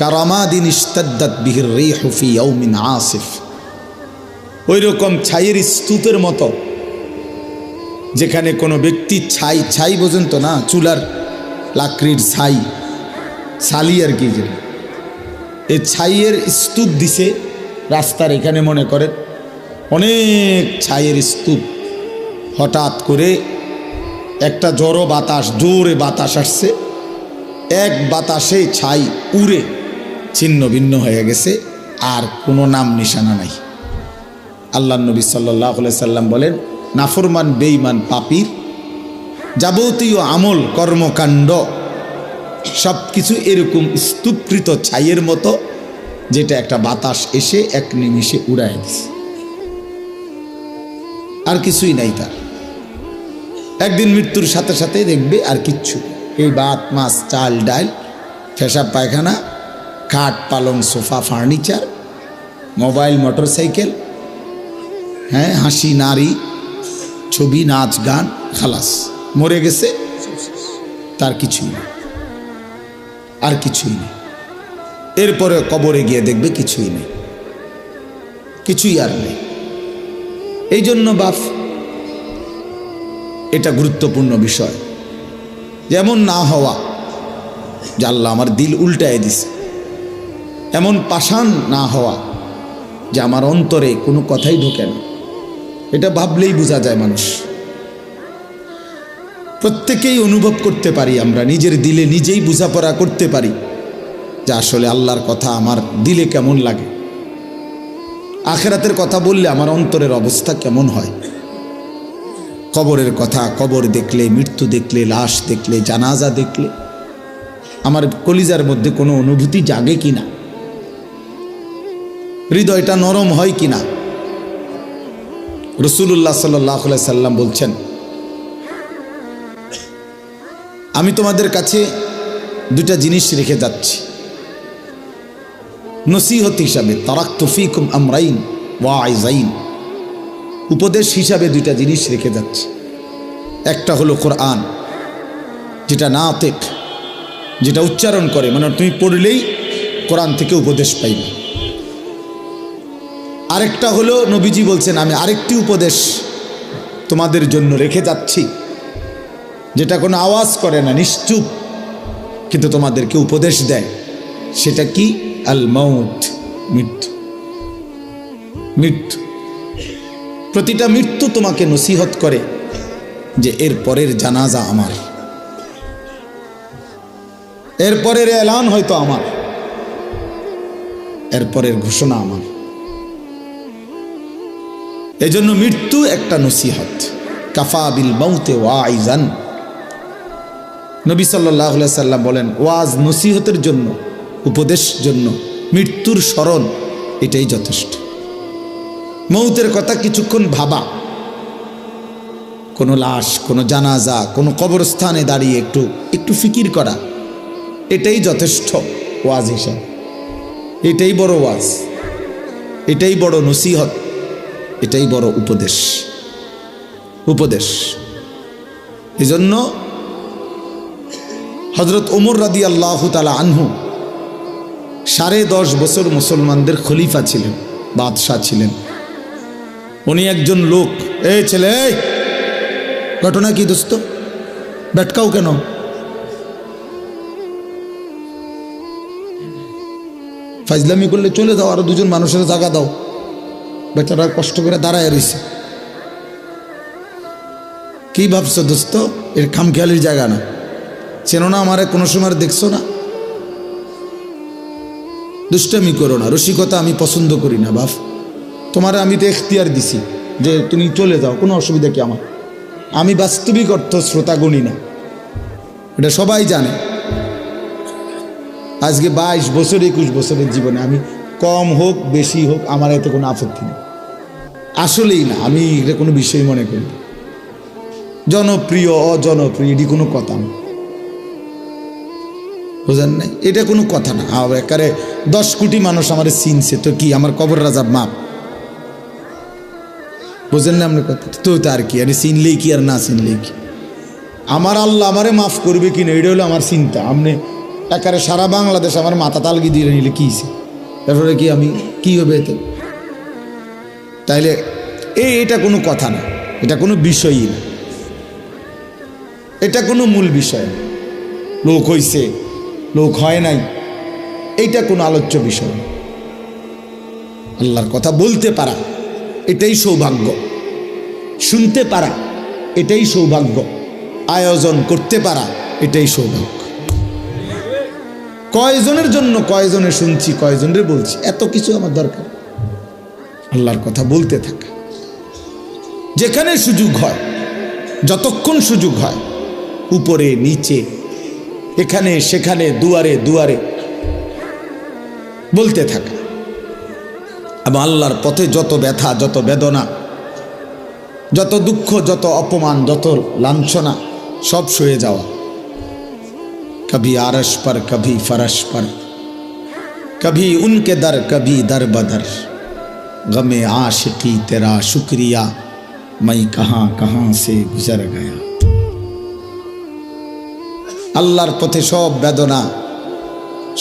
কারামাদিন ইশতাদ্দাত বিহির রিহু ফি ইয়াউমিন আসিফ, ওই রকম ছাইয়ের স্তূপের মতো, যেখানে কোনো ব্যক্তি ছাই বোঝেন তো না, চুলার লাকড়ির ছাই, ছালি আর কি, যে এই ছাইয়ের স্তূপ দিছে রাস্তার এখানে, মনে করেন অনেক ছাইয়ের স্তূপ, হঠাৎ করে একটা জোরে বাতাস আসছে, এক বাতাসে ছাই উড়ে ছিন্ন ভিন্ন হয়ে গেছে, আর কোনো নাম নিশানা নাই। আল্লাহ নবী সাল্লাল্লাহু আলাইহি সাল্লাম বলেন, নাফরমান বেঈমান পাপীর যাবতীয় আমল কর্মকাণ্ড সব কিছু এরকম স্তূপকৃত ছাইয়ের মতো, যেটা একটা বাতাস এসে এক নিমিষে উড়ায় দিছে, আর কিছুই নাই তার। একদিন মৃত্যুর সাথে সাথে দেখবে আর কিচ্ছু, এই ভাত মাছ চাল ডাল পেশাব পায়খানা, খাট পালং সোফা ফার্নিচার, মোবাইল মোটরসাইকেল, হ্যাঁ হাসি নারী ছবি নাচ গান, খালাস মরে গেছে, তার কিছুই নেই, আর কিছুই নেই। এরপরে কবরে গিয়ে দেখবে কিছুই নেই, কিছুই আর নেই। এই জন্য বাপ, এটা গুরুত্বপূর্ণ বিষয়। যেমন না হওয়া যে আল্লাহ আমার দিল উল্টায় দিছে, এমন পাষাণ না হওয়া যে আমার অন্তরে কোনো কথাই ঢোকে না। এটা ভাবলেই বোঝা যায় মানুষ। প্রত্যেকেই অনুভব করতে পারি, আমরা নিজের দিলে নিজেই বোঝাপড়া করতে পারি যে আসলে আল্লাহর কথা আমার দিলে কেমন লাগে, আখিরাতের কথা বললে আমার অন্তরের অবস্থা কেমন হয়। কবরের কথা, কবর দেখলে, মৃত্যু দেখলে, লাশ দেখলে, জানাজা দেখলে আমার কলিজার মধ্যে কোনো অনুভূতি জাগে কিনা, হৃদয়টা নরম হয় কিনা। রাসূলুল্লাহ সাল্লাল্লাহু আলাইহি সাল্লাম বলছেন, আমি তোমাদের কাছে দুটা জিনিস রেখে যাচ্ছি নসিহত হিসাবে, তারাকতু ফীকুম আমরাইন ওয়াইজাইন, উপদেশ হিসাবে দুইটা জিনিস রেখে যাচ্ছি। একটা হলো কোরআন, যেটা নাতিক, যেটা উচ্চারণ করে, মানে তুমি পড়লেই কোরআন থেকে উপদেশ পাইবে। আরেকটা হলো নবীজি বলছেন, আমি আরেকটি উপদেশ তোমাদের জন্য রেখে যাচ্ছি, যেটা কোনো আওয়াজ করে না, নিশ্চুপ, কিন্তু তোমাদেরকে উপদেশ দেয়। সেটা কি? আল মাউত, মৃত্যু। মৃত্যু, প্রতিটা মৃত্যু তোমাকে নসিহত করে যে এর পরের জানাজা আমার, এর পরের এলান হয়তো আমার, এর পরের ঘোষণা আমার। এজন্য মৃত্যু একটা নসিহত। কাফা বিল মাউতে ওয়াইজান, নবী সাল্লাল্লাহু আলাইহি সাল্লাম বলেন, ওয়াজ নসিহতের জন্য, উপদেশ জন্য মৃত্যুর স্মরণ এটাই যথেষ্ট। মৌতের কথা কিছুক্ষণ ভাবা, কোনো লাশ, কোনো জানাজা, কোনো কবরস্থানে দাঁড়িয়ে একটু ফিকির করা, এটাই যথেষ্ট ওয়াজ হিসাবে। এটাই বড় ওয়াজ, এটাই বড় নসিহত, এটাই বড় উপদেশ। উপদেশ। এজন্য হযরত ওমর রাদিয়াল্লাহু তাআলা আনহু 10.5 বছর মুসলমানদের খলিফা ছিলেন, বাদশাহ ছিলেন। উনি একজন লোক, এই ছেলে, ঘটনা কি দোস্ত, বেটকাও কেন? ফাজলামি করলে চলে যাও, আরো দুজন মানুষের জায়গা দাও, বেচারা কষ্ট করে দাঁড়ায় রয়েছে। কি ভাবছো দোস্ত? এর খামখেয়ালির জায়গা না। চেনো না আমারে, কোনো সময় দেখছো না? দুষ্টামি করো না, রসিকতা আমি পছন্দ করি না বাপ। তোমার আমি তো এখতিয়ার দিছি যে তুমি চলে যাও, কোনো অসুবিধা কি আমার? আমি বাস্তবিক অর্থ শ্রোতা গণি না, এটা সবাই জানে। আজকে 22 বছর 21 বছরের জীবনে আমি কম হোক বেশি হোক আমার এতে কোনো আপত্তি নেই, আসলেই না। আমি এটা কোনো বিষয় মনে করি না। জনপ্রিয় অজনপ্রিয় এটি কোনো কথা না, বুঝেন নাই? এটা কোনো কথা না। একারে 10 কোটি মানুষ আমার চিনছে, তো কি আমার কবর রাজাব মাপ? বুঝেন না আপনার কথা? তো তার কি, আরে চিনলেই কি আর না চিনলেই কি? আমার আল্লাহ আমারে মাফ করবে কিনা এটা হলো আমার চিন্তা। আপনি একারে সারা বাংলাদেশ আমার মাথা তালগি দিয়ে নিলে কি তারপরে কি আমি কি হবে এতে? তাইলে এটা কোনো কথা না, এটা কোনো বিষয়ই না, এটা কোনো মূল বিষয় না। লোক হইছে, লোক হয় নাই, এইটা কোনো আলোচ্য বিষয় না। আল্লাহর কথা বলতে পারা এটাই সৌভাগ্য, শুনতে পারা এটাই সৌভাগ্য, আয়োজন করতে পারা এটাই সৌভাগ্য। কয়জনের জন্য কয়জনে শুনছি, কয়জনের বলছি, এত কিছু আমার দরকার। আল্লাহর কথা বলতে থাকা, যেখানে সুযোগ হয়, যতক্ষণ সুযোগ হয়, উপরে নিচে, এখানে সেখানে, দুয়ারে দুয়ারে বলতে থাকা। এবং আল্লাহর পথে যত ব্যথা, যত বেদনা, যত দুঃখ, যত অপমান, যত লাঞ্ছনা, সব সয়ে যাওয়া। कभी आरश पर, कभी फरश पर, कभी उनके दर, कभी दर बदर, गमे आशिकी तेरा शुक्रिया, मैं कहाँ कहाँ से गुजर गया। আল্লাহর পথে সব বেদনা,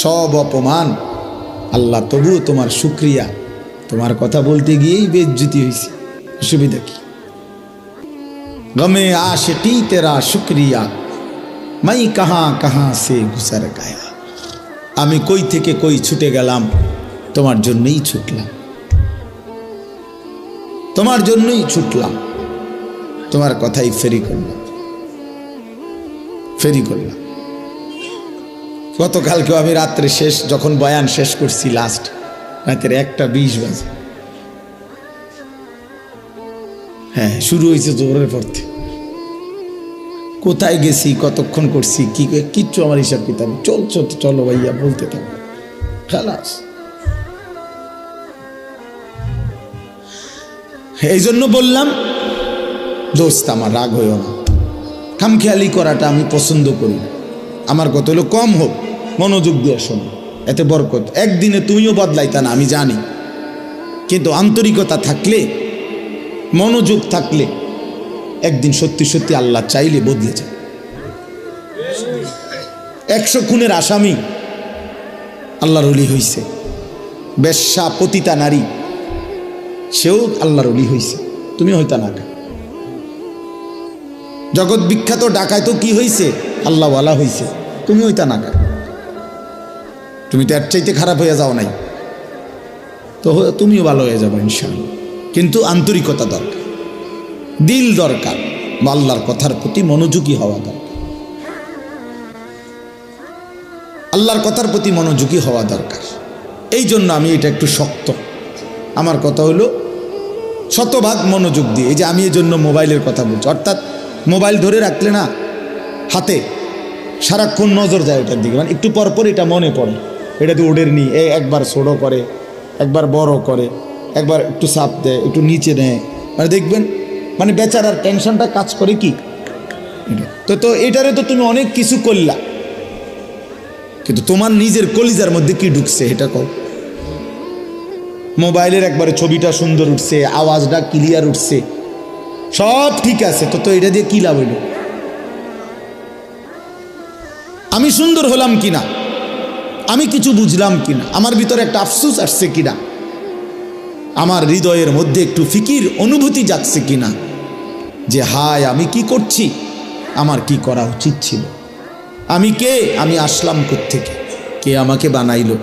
সব অপমান, আল্লাহ তবুও তোমার শুকরিয়া। তোমার কথা বলতে গিয়েই বেইজ্জতি হয়েছে, অসুবিধা কি? গমে আশিকি তেরা শুকরিয়া, মাই কাহা কাহা সে গুজর গায়া। আমি কই থেকে কই ছুটে গেলাম, তোমার জন্যই ছুটলাম, তোমার জন্যই ছুটলাম, তোমার কথাই ফেরি করলাম, ফেরি করলাম। গতকালকেও আমি রাত্রে শেষ যখন বয়ান শেষ করছি, লাস্ট রাতের 1:20 বাজে, হ্যাঁ শুরু হয়েছে জোরের পড়তে। কোথায় গেছি, কতক্ষণ করছি, কি কিচ্ছু আমার হিসাব কিতাব, চলছো তো চলো ভাইয়া, বলতে থাকো, খালাস। এই জন্য বললাম দোস্ত আমার রাগ হইও না, খামখেয়ালি করাটা আমি পছন্দ করি না। আমার কথা হলো কম হোক, মনোযোগ দিয়ে শোনো, এতে বরকত। একদিনে তুমিও বদলাইতা না আমি জানি, কিন্তু আন্তরিকতা থাকলে, মনোযোগ থাকলে একদিন সত্যি সত্যি আল্লাহ চাইলে বদলে যায়। 100 খুনের আসামি আল্লাহর ওলি হইছে, বেশ্যা পতিতা নারী সেও আল্লাহর ওলি হইছে, তুমি হইতা না। জগৎ বিখ্যাত ডাকায় তো কি হইছে, আল্লাহওয়ালা হইছে, তুমি হইতা না। তুমি তো এর চাইতে খারাপ হয়ে যাও নাই, তো তুমিও ভালো হয়ে যাবে ইনশাআল্লাহ। কিন্তু আন্তরিকতা দরকার, দিল দরকার, বা আল্লাহর কথার প্রতি মনোযোগী হওয়া দরকার, আল্লাহর কথার প্রতি মনোযোগী হওয়া দরকার। এই জন্য আমি এটা একটু শক্ত। আমার কথা হলো শতভাগ মনোযোগ দিয়ে, এই যে আমি এই জন্য মোবাইলের কথা বলছি, অর্থাৎ মোবাইল ধরে রাখলে না হাতে সারাক্ষণ নজর যায় ওটার দিকে, মানে একটু পরপর এটা মনে পড়ে, এটা তো ওডের নি, একবার ছোটো করে, একবার বড় করে, একবার একটু চাপ দেয়, একটু নিচে নেয়, মানে দেখবেন মানে বেচারার টেনশনটা কাজ করে কি। তো এটারে তো তুমি অনেক কিছু করলা, কিন্তু তোমার নিজের কলিজার মধ্যে কি ঢুকছে এটা কও। মোবাইলের একবারে ছবিটা সুন্দর উঠছে, আওয়াজটা ক্লিয়ার উঠছে, সব ঠিক আছে, তো এটা দিয়ে কি লাভ হইল? আমি সুন্দর হলাম কিনা, আমি কিছু বুঝলাম কিনা, আমার ভিতরে একটা আফসোস আসছে কিনা, আমার হৃদয়ের মধ্যে একটু ফিকির অনুভূতি জাগছে কিনা, যে হায় আমি কি করছি, আমার কি করা উচিত ছিল, আমি কে, আমি আসলাম কোত্থেকে, কে আমাকে বানাইলো,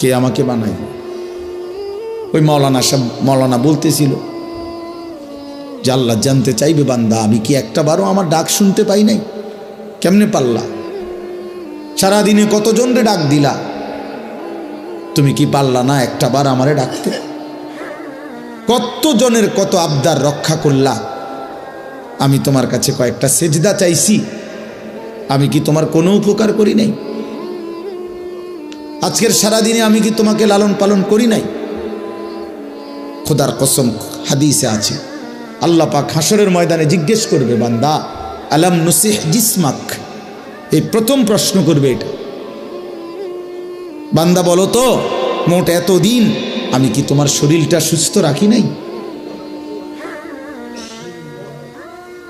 কে আমাকে বানাইলো। ওই মৌলানা বলতেছিল যে আল্লাহ জানতে চাইবে বান্দা আমি কি একটাবারও আমার ডাক শুনতে পাই নাই? কেমনে পারলা? সারাদিনে কতজনরে ডাক দিলা, তুমি কি পারলা না একটাবার আমারে ডাকতে? কতজনের কত আবদার রক্ষা করলা, আমি তোমার কাছে কয়েকটা সেজদা চাইছি, আমি কি তোমার কোনো উপকার করি নাই? আজকের সারাদিনে আমি কি তোমাকে লালন পালন করি নাই? খোদার কসম হাদিসে আছে, আল্লাহ পাক হাসরের ময়দানে জিজ্ঞেস করবে, বান্দা আলাম নুসিহ জিসমাক, এই প্রথম প্রশ্ন করবে এটা। বান্দা বলো তো মোট এতদিন আমি কি তোমার শরীরটা সুস্থ রাখি নাই?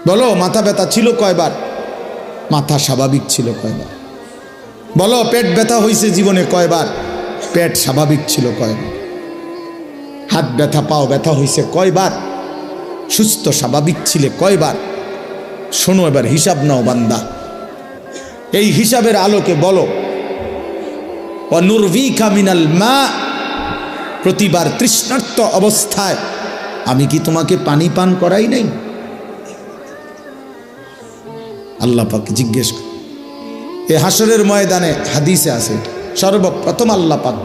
বলো মাথা ব্যথা ছিল কয়বার? মাথা স্বাভাবিক ছিল কয়বার? বলো পেট ব্যথা হয়েছে জীবনে কয়বার? পেট স্বাভাবিক ছিল কয়বার? হাত ব্যথা পাও ব্যথা হয়েছে কয়বার? সুস্থ স্বাভাবিক ছিলে কয়বার? শোনো এবার হিসাব নাও বান্দা, এই হিসাবের আলোকে বলো, অনুরভিকা মিনাল মা, প্রতিবার তৃষ্ণার্ত অবস্থায় আমি কি তোমাকে পানি পান করাই নাই? আল্লাহ পাক জিজ্ঞেস এই হাসরের ময়দানে হাদিসে আছে সর্বপ্রথম আল্লাহ পাক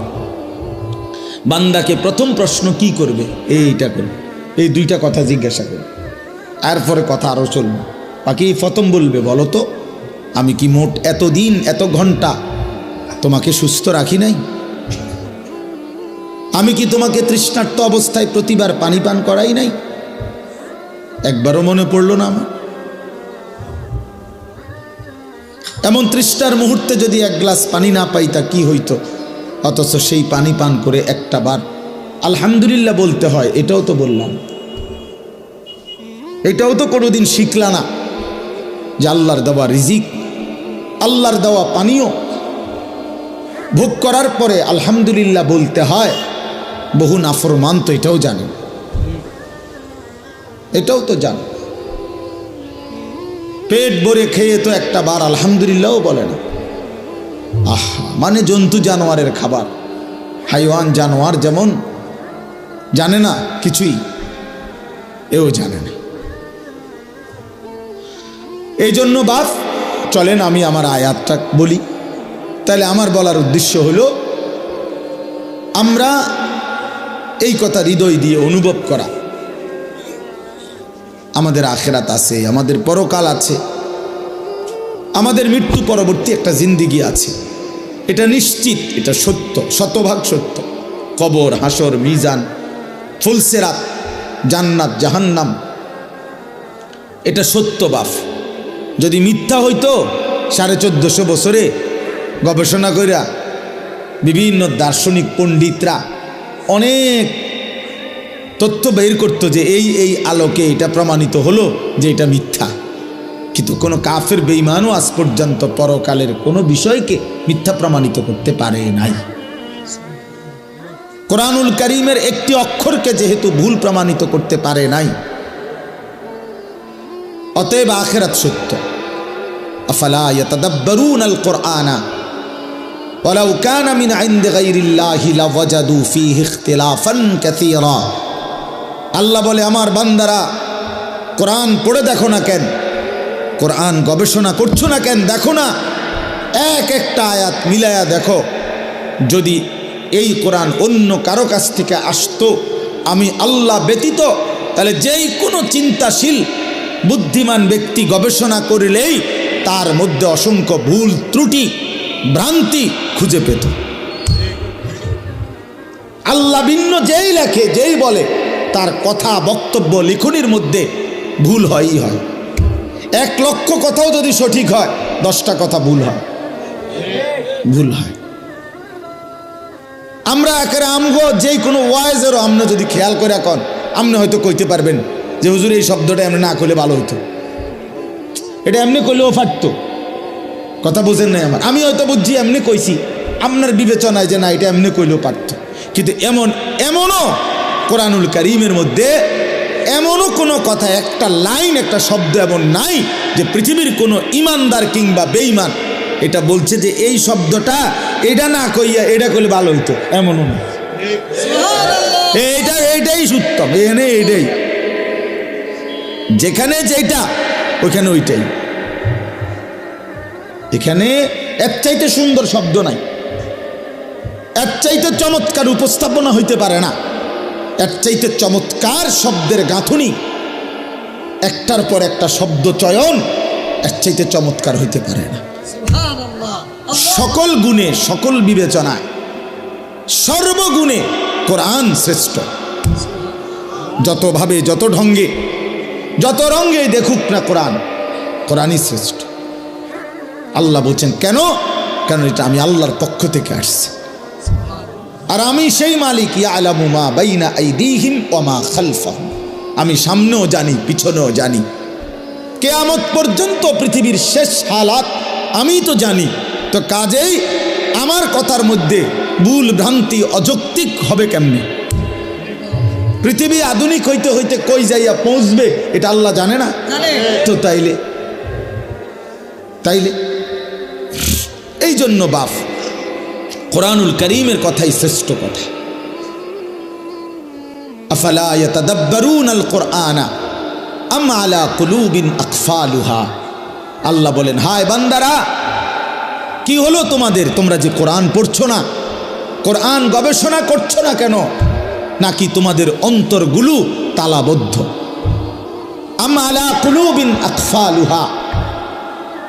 বান্দাকে প্রথম প্রশ্ন কি করবে, এইটা করবে, এই দুইটা কথা জিজ্ঞাসা করবে, এরপরে কথা আরও চলবে। বাকি প্রথম বলবে, বলো তো আমি কি মোট এতদিন এত ঘন্টা তোমাকে সুস্থ রাখি নাই? আমি কি তোমাকে তৃষ্ণার্ত অবস্থায় প্রতিবার পানি পান করাই নাই? একবারও মনে পড়লো না আমার? এমন তৃষ্ণার মুহূর্তে যদি এক গ্লাস পানি না পাই তা কি হইতো? অথচ সেই পানি পান করে একটা বার আলহামদুলিল্লাহ বলতে হয়, এটাও তো বললাম, এটাও তো কোনোদিন শিখলা না যে আল্লাহর দেওয়া রিজিক, আল্লাহর দেওয়া পানীয় ভোগ করার পরে আলহামদুলিল্লাহ বলতে হয়। বহু নাফরমান তো এটাও জানে, এটাও তো জানে। পেট ভরে খেয়ে তো একটা বার আলহামদুলিল্লাহও বলে না। মানে জন্তু জানোয়ারের খাবার, হাইওয়ান জানোয়ার যেমন জানে না কিছুই, এও জানে না। এই জন্য বাপ চলেন আমি আমার আয়াতটা বলি। তাহলে আমার বলার উদ্দেশ্য হলো আমরা এই কথা হৃদয় দিয়ে অনুভব করা, আমাদের আখিরাত আছে, আমাদের পরকাল আছে, আমাদের মৃত্যু পরবর্তী একটা জিন্দিগি আছে, এটা নিশ্চিত, এটা সত্য, শতভাগ সত্য। কবর, হাসর, মিজান, ফুলসেরাত, জান্নাত, জাহান্নাম, এটা সত্য বাপ। যদি মিথ্যা হইতো 1450 বছরে গবেষণা কইরা বিভিন্ন দার্শনিক পণ্ডিতরা অনেক তথ্য বের করতো যে এই আলোকে এটা প্রমাণিত হলো যে এটা মিথ্যা। কিন্তু কোনো কাফের বেঈমানও আজ পর্যন্ত পরকালের কোনো বিষয়কে মিথ্যা প্রমাণিত করতে পারে নাই। কোরআনুল কারীমের একটি অক্ষরকে যেহেতু ভুল প্রমাণিত করতে পারে নাই, অতএব আখিরাত সত্য। আফালা ইয়াতাদাব্বারুনাল কুরআনা ওয়ালাউ কানা মিন ইনদি গায়রিল্লাহি লাওয়াজাদু ফীহি ইখতিলাফান কাসীরা। আল্লাহ বলে, আমার বান্দারা কোরআন পড়ে দেখো না কেন, কোরআন গবেষণা করছো না কেন, দেখো না এক একটা আয়াত মিলায়া দেখো। যদি এই কোরআন অন্য কারো কাছ থেকে আসতো আমি আল্লাহ ব্যতীত, তাহলে যেই কোনো চিন্তাশীল বুদ্ধিমান ব্যক্তি গবেষণা করলেই তার মধ্যে অসংখ্য ভুল ত্রুটি ভ্রান্তি খুঁজে পেত। আল্লাহ ভিন্ন যেই লেখে, যেই বলে, তার কথা বক্তব্য লিখনির মধ্যে ভুল হয়ই হয়। 1 লক্ষ কথাও যদি সঠিক হয় 10টা কথা ভুল হয়, ভুল হয়। আমরা একেবারে আমগো যেই কোনো ওয়াইজেরও আমনে যদি খেয়াল করে এখন আপনি হয়তো কইতে পারবেন যে হুজুর এই শব্দটা এমনি না করলে ভালো হতো, এটা এমনি করলেও পারতো। কথা বুঝেন নাই আমার? আমি হয়তো বুঝছি এমনি কইছি, আপনার বিবেচনায় যে না এটা এমনি করলেও পারতো। কিন্তু এমনও কোরআনুল কারীমের মধ্যে এমনও কোনো কথা, একটা লাইন, একটা শব্দ এমন নাই যে পৃথিবীর কোনো ইমানদার কিংবা বেঈমান এটা বলছে যে এই শব্দটা এটা না কইয়া এটা করলে ভালো হইতো, এমনও না। এইটাই সত্যম, এখানে এইটাই, যেখানে যেটা ওইখানে ওইটাই। এখানে এর চাইতে সুন্দর শব্দ নাই, এর চাইতে চমৎকার উপস্থাপনা হইতে পারে না, এর চাইতে চমৎকার শব্দের গাঁথুনি, একটার পর একটা শব্দ চয়ন এর চাইতে চমৎকার হইতে পারে না। সকল গুণে, সকল বিবেচনায়, সর্বগুণে কোরআন শ্রেষ্ঠ। যতভাবে, যত ঢঙ্গে, যত রঙ্গে দেখুক না কোরআন, কোরআনই শ্রেষ্ঠ। আল্লাহ বলছেন কেন? কারণ এটা আমি আল্লাহর পক্ষ থেকে আসছে, আর আমি সেই মালিক, ইয়ালামু মা বাইনা আইদিহিম ওয়া মা খালফাহুম। আমি সামনেও জানি, পিছনেও জানি, কিয়ামত পর্যন্ত পৃথিবীর শেষ হালাত আমি তো জানি। তো কাজেই আমার কথার মধ্যে ভুল ভ্রান্তি অযৌক্তিক হবে কেমনে? পৃথিবী আধুনিক হইতে হইতে কই যাইয়া পৌঁছবে এটা আল্লাহ জানে না তো? তাইলে এই জন্য বাপ কোরআনুল কারীমের কথাই শ্রেষ্ঠ কথা। আফালা ইয়াতাদাব্বারুনাল কুরআনা আম আলা কুলুবিন আকফালুহা। আল্লাহ বলেন, হায় বান্দারা, কি হলো তোমাদের? তোমরা যে কোরআন পড়ছো না, কোরআন গবেষণা করছো না কেন? নাকি তোমাদের অন্তরগুলো তালাবদ্ধ? আম আলা কুলুবিন আকফালুহা,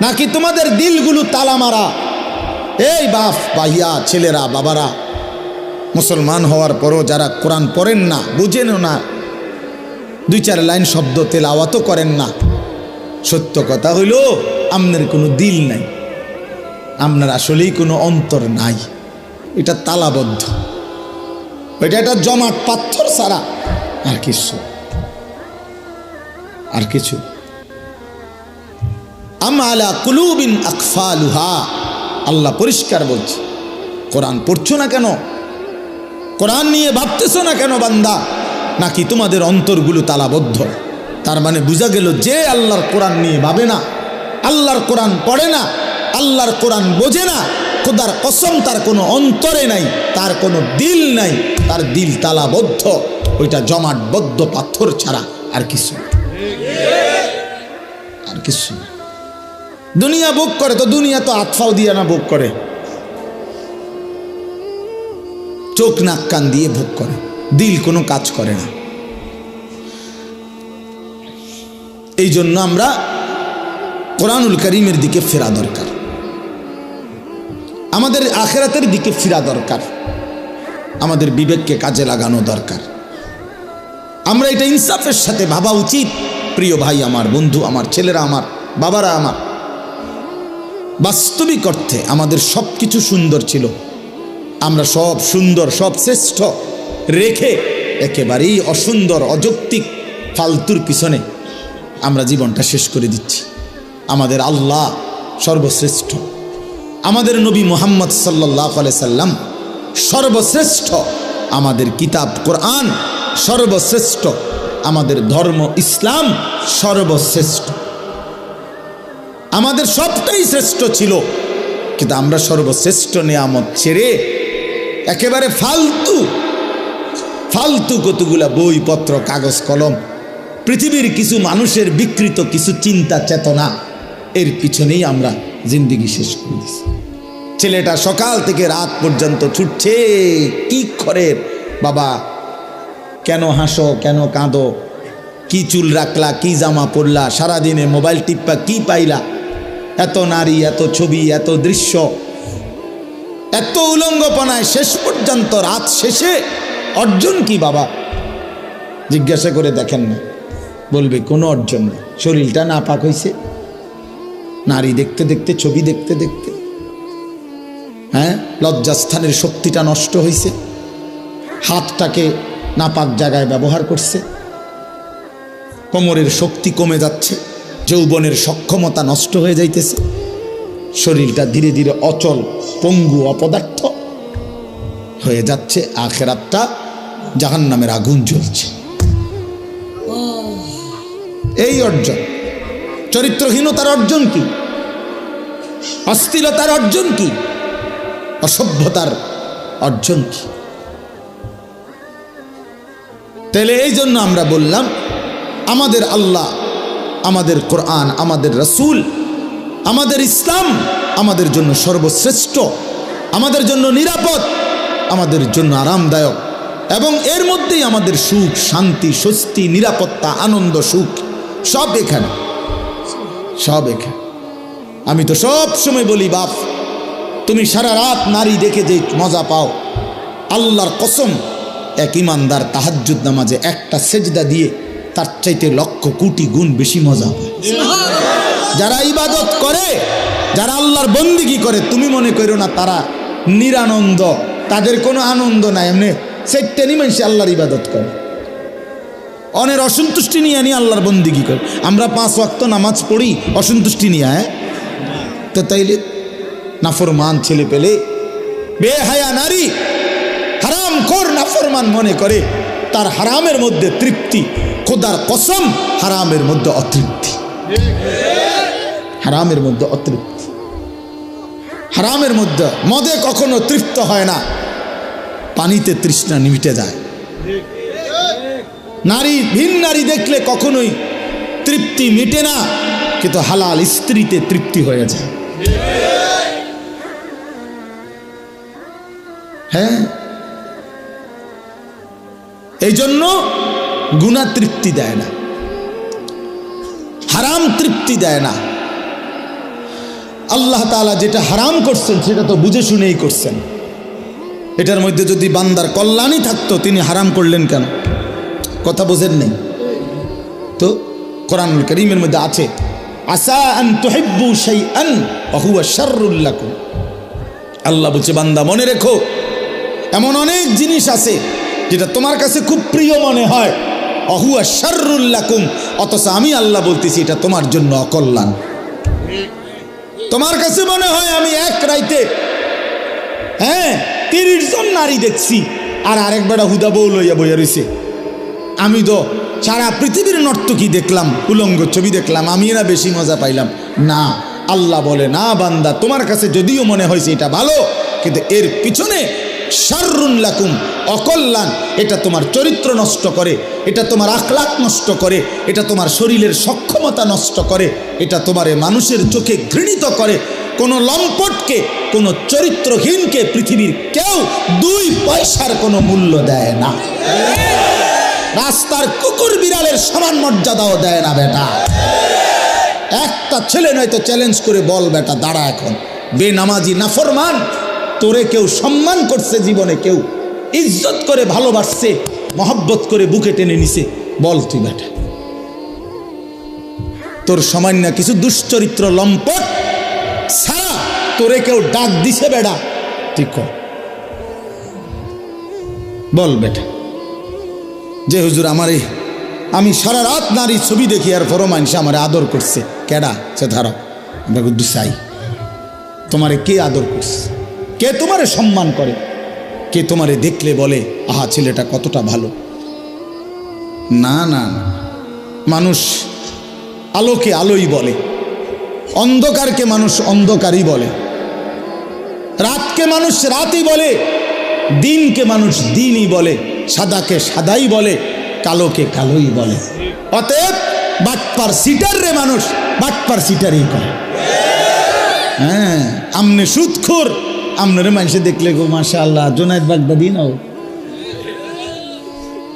নাকি তোমাদের দিলগুলো তালা মারা? এই বাপ ভাইয়া, ছেলেরা, বাবারা, মুসলমান হওয়ার পরও যারা কোরআন পড়েন না, বুঝেনও না, 2-4 লাইন শব্দ তেলাওয়াতও করেন না, সত্য কথা হইল আপনার কোনো দিল নাই, আপনার আসলেই কোনো অন্তর নাই। এটা তালাবদ্ধ, এটা একটা জমাট পাথর ছাড়া আর কিছু। আম আলা কুলুবিন আকফালুহা, আল্লাহ পরিষ্কার বলছে। কোরআন পড়ছো না কেন? কোরআন নিয়ে ভাবতেছো না কেন বান্দা? নাকি তোমাদের অন্তরগুলো তালাবদ্ধ? তার মানে বোঝা গেল যে আল্লাহর কোরআন নিয়ে ভাবে না, আল্লাহর কোরআন পড়ে না, আল্লাহর কোরআন বোঝে না, খোদার কসম তার কোনো অন্তরে নাই, তার কোনো দিল নাই, তার দিল তালাবদ্ধ, ওইটা জমাটবদ্ধ পাথর ছাড়া আর কিছু। দুনিয়া ভোগ করে তো, দুনিয়া তো আতফাও দিয়ে না ভোগ করে, চোখ নাক কান দিয়ে ভোগ করে, দিল কোনো কাজ করে না। এই জন্য আমরা কোরআনুল কারীমের দিকে ফেরা দরকার, আমাদের আখিরাতের দিকে ফিরা দরকার, আমাদের বিবেককে কাজে লাগানো দরকার। আমরা এটা ইনসাফের সাথে ভাবা উচিত। প্রিয় ভাই আমার, বন্ধু আমার, ছেলেরা আমার, বাবারা আমার, বাস্তবিক অর্থে আমাদের সব কিছু সুন্দর ছিল, আমরা সব সুন্দর, সব শ্রেষ্ঠ রেখে একেবারেই অসুন্দর, অযৌক্তিক, ফালতুর পিছনে আমরা জীবনটা শেষ করে দিচ্ছি। আমাদের আল্লাহ সর্বশ্রেষ্ঠ, আমাদের নবী মুহাম্মদ সাল্লাল্লাহু আলাইহি সাল্লাম সর্বশ্রেষ্ঠ, আমাদের কিতাব কোরআন সর্বশ্রেষ্ঠ, আমাদের ধর্ম ইসলাম সর্বশ্রেষ্ঠ, আমাদের সবটাই শ্রেষ্ঠ ছিল। কিন্তু আমরা সর্বশ্রেষ্ঠ নিয়ামত ছেড়ে একেবারে ফালতু কতগুলা বইপত্র, কাগজ কলম, পৃথিবীর কিছু মানুষের বিকৃত কিছু চিন্তা চেতনা, এর পিছনেই আমরা জিন্দেগি শেষ করে দিছি। ছেলেটা সকাল থেকে রাত পর্যন্ত ছুটছে, কি করে বাবা, কেন হাসো, কেন কাঁদো, কি চুল রাখলা, কি জামা পরলা, সারাদিনে মোবাইল টিপ্পা কি পাইলা, এত নারী, এত ছবি, এত দৃশ্য, এত উলঙ্গপনায় শেষ পর্যন্ত রাত শেষে অর্জন কি বাবা? জিজ্ঞাসা করে দেখেন না, বলবে কোনো অর্জন নেই। শরীরটা নাপাক হয়েছে, নারী দেখতে দেখতে, ছবি দেখতে দেখতে, হ্যাঁ, লজ্জাস্থানের শক্তিটা নষ্ট হয়েছে, হাতটাকে নাপাক জায়গায় ব্যবহার করছে, কোমরের শক্তি কমে যাচ্ছে, যৌবনের সক্ষমতা নষ্ট হয়ে যাইতেছে, শরীরটা ধীরে ধীরে অচল, পঙ্গু, অপদার্থ হয়ে যাচ্ছে, আখিরাতটা জাহান্নামের আগুন জ্বলছে। এই অর্জন, চরিত্রহীনতার অর্জন কি? অশ্লীলতার অর্জন কি? অসভ্যতার অর্জন কি? তাহলে এই জন্য আমরা বললাম, আমাদের আল্লাহ, আমাদের কোরআন, আমাদের রাসূল, আমাদের ইসলাম আমাদের জন্য সর্বশ্রেষ্ঠ, আমাদের জন্য নিরাপদ, আমাদের জন্য আরামদায়ক, এবং এর মধ্যেই আমাদের সুখ, শান্তি, স্বস্তি, নিরাপত্তা, আনন্দ, সুখ সব এখানে, সব এখানে। আমি তো সব সময় বলি, বাপ, তুমি সারা রাত নারী দেখে যে মজা পাও, আল্লাহর কসম, এক ইমানদার তাহাজ্জুদ নামাজে একটা সেজদা দিয়ে তার চাইতে লক্ষ কোটি গুণ বেশি মজা পায়। যারা ইবাদত করে, যারা আল্লাহর বন্দেগী করে, তুমি মনে করো না তারা নিরানন্দ, তাদের কোনো আনন্দ নাই, এমনি সেটানি মানুষ আল্লাহর ইবাদত করে, অনের অসন্তুষ্টি নিয়ে আল্লাহর বন্দেগী করে। আমরা 5 ওয়াক্ত নামাজ পড়ি অসন্তুষ্টি নিয়ে, হ্যাঁ, তো তাইলে নাফরমান ছেলে পেলে, বেহায়া নারী, হারাম খোর নাফরমান মনে করে তার হারামের মধ্যে তৃপ্তি, খোদার কসম হারামের মধ্যে অতৃপ্তি, হারামের মধ্যে অতৃপ্তি, হারামের মধ্যে। মদে কখনো তৃপ্ত হয় না, পানিতে তৃষ্ণা মিটে যায়। নারী, ভিন নারী দেখলে কখনোই তৃপ্তি মিটে না, কিন্তু হালাল স্ত্রীতে তৃপ্তি হয়ে যায়। হ্যাঁ, এই জন্য গুনাহ তৃপ্তি দেয় না, হারাম তৃপ্তি দেয় না। আল্লাহ তাআলা যেটা হারাম করছেন সেটা তো বুঝে শুনেই করছেন। এটার মধ্যে যদি বান্দার কল্যাণই থাকতো তিনি হারাম করলেন কেন? কথা বোঝেন নেই তো? কোরআনুল কারীমের মধ্যে আছে, আসা আন তুহিব্বু শাইআন ওয়া হুয়া শাররুল লাকুম। আল্লাহ বলছে, বান্দা মনে রেখো, এমন অনেক জিনিস আছে যেটা তোমার কাছে খুব প্রিয় মনে হয়, ওয়া হুয়া শাররুল লাকুম, অথচ আমি আল্লাহ বলতেছি এটা তোমার জন্য অকল্যাণ। তোমার কাছে মনে হয় আমি এক রাইতে 30 জন নারী দেখছি, আর আরেক বেড়া হুদা বউ লইয়া বইয়া রয়েছে। আমি তো সারা পৃথিবীর নর্তকী দেখলাম, উলঙ্গ ছবি দেখলাম, আমি না বেশি মজা পাইলাম না। আল্লাহ বলে, না বান্দা, তোমার কাছে যদিও মনে হয়েছে এটা ভালো, কিন্তু এর পিছনে শাররুন লাকুম, অকল্যাণ। এটা তোমার চরিত্র নষ্ট করে, এটা তোমার আখলাক নষ্ট করে, এটা তোমার শরীরের সক্ষমতা নষ্ট করে, এটা তোমারে মানুষের চোখে ঘৃণিত করে। কোনো লম্পটকে, কোনো চরিত্রহীনকে পৃথিবীর কেউ 2 পয়সার কোনো মূল্য দেয় না। রাস্তার কুকুর বিড়ালের সমান মর্যাদাও দেয় না বেটা। একটা ছেলে নয়তো চ্যালেঞ্জ করে বল বেটা, দাঁড়া এখন, বেনামাজি নাফরমান, তোরে কেউ সম্মান করছে জীবনে, কেউ ইজ্জত করে ভালোবাসছে, মহব্বত করে বুকে টেনে নিছে, বল তুই বেটা। তোর সামান্য কিছু দুশ্চরিত্র লম্পট ছাড়া তোরে কেউ ডাক দিছে বেটা, ঠিক কর, বল বেটা। যে হুজুর আমারে, আমি সারা রাত নারী ছবি দেখি আর পরও মানুষ আমারে আদর করছে, কেডা সে ধারো দুসাই, তোমারে কে আদর করছে? কে তোমারে সম্মান করে? কে তোমারে দেখলে বলে আহা ছেলেটা কতটা ভালো? না না, মানুষ আলোকে আলোই বলে, অন্ধকারকে মানুষ অন্ধকারই বলে, রাতকে মানুষ রাতই বলে, দিনকে মানুষ দিনই বলে, সাদাকে সাদাই বলে, কালোকে কালোই বলে। অতএব বাটপার সিটার রে মানুষ বাটপার সিটারই করে। হ্যাঁ, আমনে সুদখোর, আমনের মানুষে দেখলে গো মাশাআল্লাহ জোনায়েদ বাগদাদি নাও,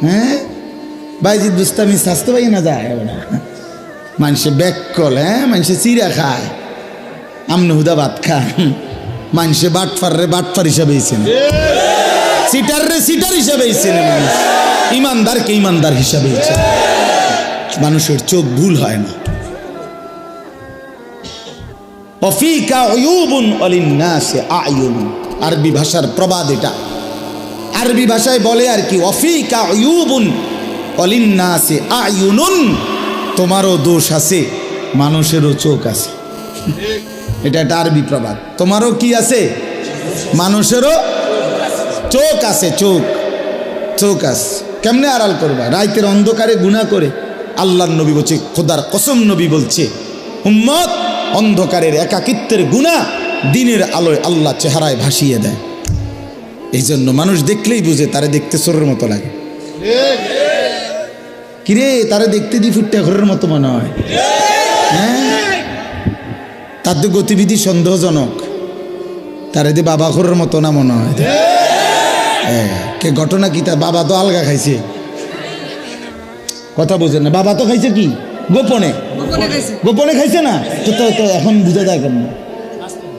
হ্যাঁ বাইজিদ বুস্তামি স্বাস্থ্য পাই না যায় ওরা, মানুষে ব্যাক কল, মানুষে চিরা খায়, আমনে হুদা ভাত খায়। মানুষে বাটপার রে বাটপার হিসাবে সিটার রে সিটার হিসাবে মানুষ, ইমানদারকে ইমানদার হিসাবে। মানুষের চোখ ভুল হয় না। অফিকা উয়ুবুন ওয়ালিন্নাসি আয়ুন, আরবি ভাষার প্রবাদ এটা। আরবি ভাষায় বলে আর কি, অফিকা উয়ুবুন ওয়ালিন্নাসি আয়ুনুন, তোমারও দোষ আছে, মানুষেরও চোখ আছে। এটা একটা আরবি প্রবাদ। তোমারও কি আছে? মানুষেরও চোখ আছে, চোখ চোখ আছে। কেমনে আড়াল করবা? রাইতের অন্ধকারে গুনাহ করে। আল্লাহর নবী বলছে, খোদার কসম নবী বলছে, উম্মত অন্ধকারের একাকিত্বের গুনাহ দিনের আলোয় আল্লাহ চেহারায় ভাসিয়ে দেয়। এই জন্য মানুষ দেখলেই বুঝে তারে দেখতে চোরের মতো লাগে। কিরে তারে দেখতে দি ফুটটা ঘরের মতো মনে হয়, হ্যাঁ, তার তো গতিবিধি সন্দেহজনক, তারে দি বাবা ঘরের মতো না মনে হয়। কে ঘটনা কি? তার বাবা তো আলগা খাইছে, কথা বোঝেন না। বাবা তো খাইছে কি গোপনে, গোপনে খাইছে না তো এখন বুঝা যায় কেন?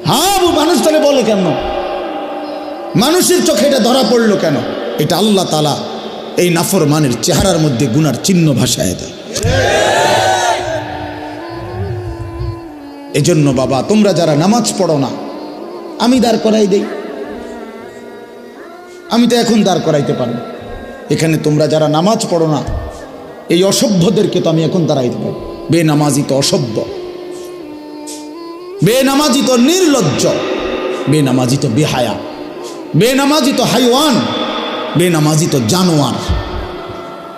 হ্যাঁ, মানুষ তাহলে বলে কেন? মানুষের চোখে এটা ধরা পড়লো কেন? এটা আল্লাহ তাআলা এই নাফরমানের চেহারার মধ্যে গুনার চিহ্ন ভাসায় দেয়। এজন্য বাবা, তোমরা যারা নামাজ পড়ো না, আমি দাঁড় করাই দেই। আমি তো এখন দাঁড় করাইতে পারি এখানে। তোমরা যারা নামাজ পড়ো না, এই অসভ্যদেরকে তো আমি এখন দাঁড়াইতে পারি। বেনামাজি তো অসভ্য, বেনামাজি তো নির্লজ্জ, বেনামাজি তো বেহায়া, বেনামাজি তো হাইওয়ান, বেনামাজি তো জানোয়ার,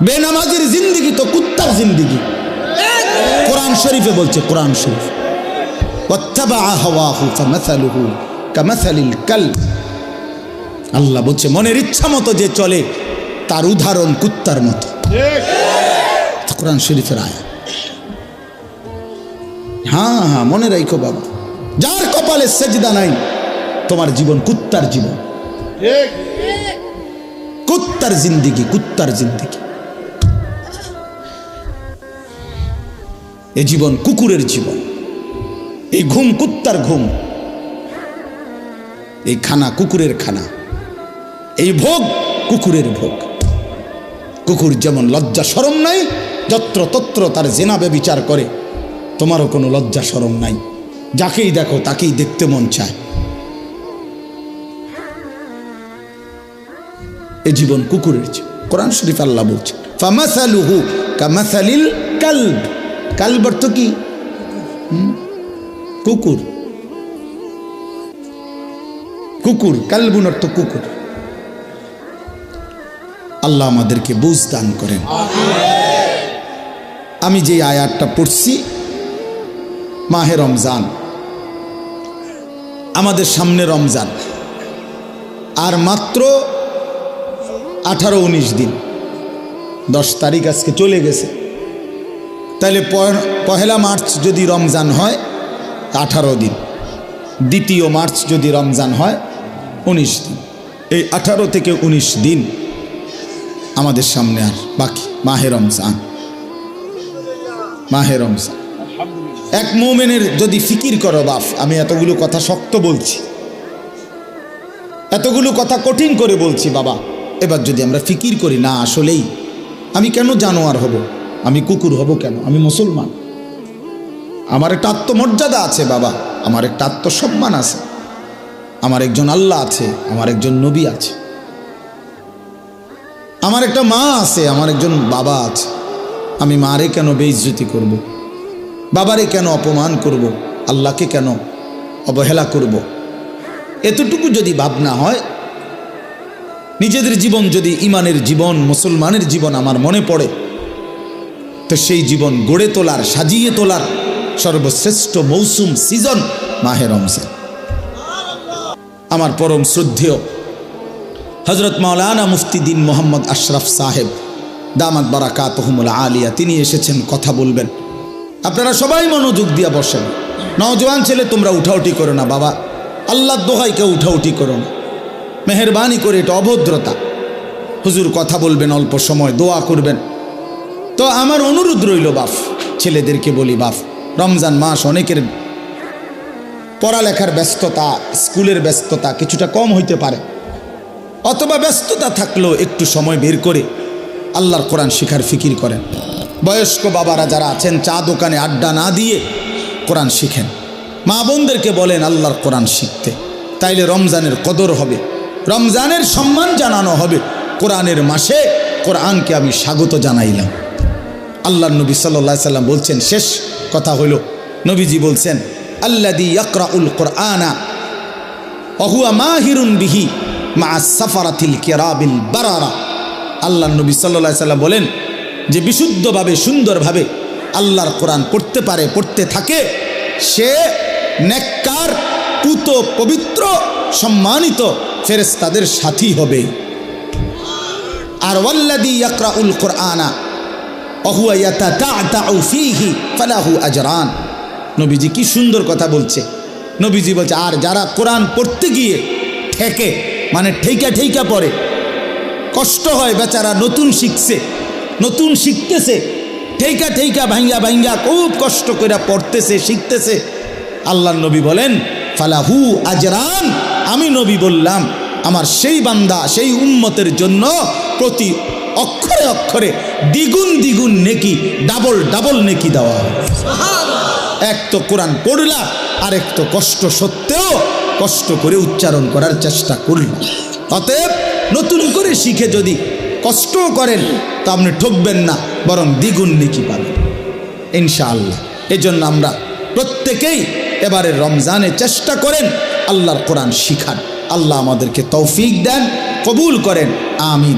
বেনামাজির জিন্দিগি তো কুত্তার জিন্দিগি। কোরআন শরীফে বলছে, কোরআন শরীফ, ওয়াত্তাবা হাওয়াহু ফামাসালুহু কামাসালিল কালব। আল্লাহ বলছে, মনের ইচ্ছা মতো যে চলে তার উদাহরণ কুত্তার মতো। কোরআন শরীফের আয়াত। হ্যাঁ হ্যাঁ, মনে রাখো বাবা, যার কপালে সেজদা নাই তোমার জীবন কুত্তার জীবন। কুত্তার জিন্দিগি, কুত্তার জিন্দিগি। এই জীবন কুকুরের জীবন, এই ঘুম কুত্তার ঘুম, এই খানা কুকুরের খানা, এই ভোগ কুকুরের ভোগ। কুকুর যেমন লজ্জা শরম নাই, যত্র তত্র তার জেনা ব্যভিচার করে, তোমারও কোনো লজ্জা শরম নাই, যাকেই দেখো তাকেই দেখতে মন চায়। এ জীবন কুকুরের জীবন। কোরআন শরীফ আল্লাহ বলছে ফামাসালুহু কামাসালিল কালব। কালব অর্থ কি? কুকুর। কুকুর, কালবুন অর্থ কুকুর। আল্লাহ আমাদেরকে বুঝ দান করেন। আমি যে আয়াতটা পড়ছি, মাহে রমজান, আমাদের সামনে রমজান, আর মাত্র 18-19 দিন, 10 তারিখ আজকে চলে গেছে। তাহলে পহেলা মার্চ যদি রমজান হয় 18 দিন, 2 মার্চ যদি রমজান হয় 19 দিন। এই 18 থেকে 19 দিন আমাদের সামনে আর বাকি। মাহে রমজান, মাহে রমজান। এক মুমিনের যদি ফিকির করো, বাপ আমি এতগুলো কথা শক্ত বলছি, এতগুলো কথা কঠিন করে বলছি বাবা, এবার যদি আমরা ফিকির করি, না আসলেই আমি কেন জানোয়ার হব, আমি কুকুর হব কেন, আমি মুসলমান, আমার একটা আত্মমর্যাদা আছে বাবা, আমার একটা আত্মসম্মান আছে, আমার একজন আল্লাহ আছে, আমার একজন নবী আছে, আমার একটা মা আছে, আমার একজন বাবা আছে, আমি মারে কেন বেইজ্জতি করব, বাবারে কেন অপমান করব, আল্লাহকে কেন অবহেলা করব? এতটুকু যদি ভাবনা হয়, নিজেদের জীবন যদি ইমানের জীবন, মুসলমানের জীবন আমার মনে পড়ে, তো সেই জীবন গড়ে তোলার, সাজিয়ে তোলার সর্বশ্রেষ্ঠ মৌসুম, সিজন মাহে রমজান। আমার পরম শ্রদ্ধেয় হযরত মাওলানা মুফতি দ্বীন মোহাম্মদ আশরাফ সাহেব দামাত বারাকাতুহুমুল আলিয়া, তিনি এসেছেন, কথা বলবেন। আপনারা সবাই মনোযোগ দিয়ে বসেন। নওজোয়ান ছেলে তোমরা উঠাউঠি করো না বাবা, আল্লাহর দোহাই কেউ উঠাউঠি করো না, মেহেরবানি করে, এটা অভদ্রতা। হুজুর কথা বলবেন, অল্প সময় দোয়া করবেন। তো আমার অনুরোধ রইল বাপ, ছেলেদেরকে বলি বাপ, রমজান মাস, অনেকের পড়ালেখার ব্যস্ততা, স্কুলের ব্যস্ততা কিছুটা কম হইতে পারে, অথবা ব্যস্ততা থাকলেও একটু সময় বের করে আল্লাহর কোরআন শিখার ফিকির করেন। বয়স্ক বাবারা যারা আছেন, চা দোকানে আড্ডা না দিয়ে কোরআন শিখেন। মা বোনদেরকে বলেন আল্লাহর কোরআন শিখতে, তাইলে রমজানের কদর হবে, রমজানের সম্মান জানানো হবে। কোরআনের মাসে কোরআনকে আমি স্বাগত জানাইলাম। আল্লাহর নবী সাল্লাল্লাহু আলাইহি সাল্লাম বলছেন, শেষ কথা হইল, নবীজি বলছেন আল্লাযী ইয়াকরাউল কোরআনা ওয়া হুয়া মাহিরুন বিহি মা'আস সাফারাতিল কিরামিল বারারা। আল্লাহর নবী সাল্লাল্লাহু আলাইহি সাল্লাম বলেন যে বিশুদ্ধভাবে, সুন্দরভাবে আল্লাহর কোরআন পড়তে পারে, পড়তে থাকে, সে নেককার, পুত, পবিত্র, সম্মানিত ফেরেশতাদের সাথী হবে। আর ওয়াল্লাযী ইয়াকরাউল কোরআনা ওয়া হুয়া ইয়াতাতা'তাউ ফীহি ফালাহু আজরান। নবীজি কি সুন্দর কথা বলছে। নবীজি বলছে, আর যারা কোরআন পড়তে গিয়ে ঠেকে, মানে ঠেইকা ঠেইকা পড়ে, কষ্ট হয় বেচারা, নতুন শিখছে, নতুন শিখতেছে, ঠেইকা ঠেইকা ভাঙ্গা ভাঙ্গা খুব কষ্ট করে পড়তেছে, শিখতেছে, আল্লাহর নবী বলেন ফালাহু আজরান, আমি নবী বললাম আমার সেই বান্দা, সেই উম্মতের জন্য প্রতি অক্ষরে অক্ষরে দ্বিগুণ দ্বিগুণ নেকি, ডাবল ডাবল নেকি দেওয়া হয়। এক তো কোরআন পড়লা, আরেক তো কষ্ট সত্ত্বেও কষ্ট করে উচ্চারণ করার চেষ্টা করল। অতএব নতুন করে শিখে যদি কষ্টও করেন তা আপনি ঠকবেন না, বরং দ্বিগুণ নেকি পাবেন ইনশাআল্লাহ। এজন্য আমরা প্রত্যেকেই এবারে রমজানে চেষ্টা করেন আল্লাহর কোরআন শিখান। আল্লাহ আমাদেরকে তৌফিক দেন, কবুল করেন, আমিন।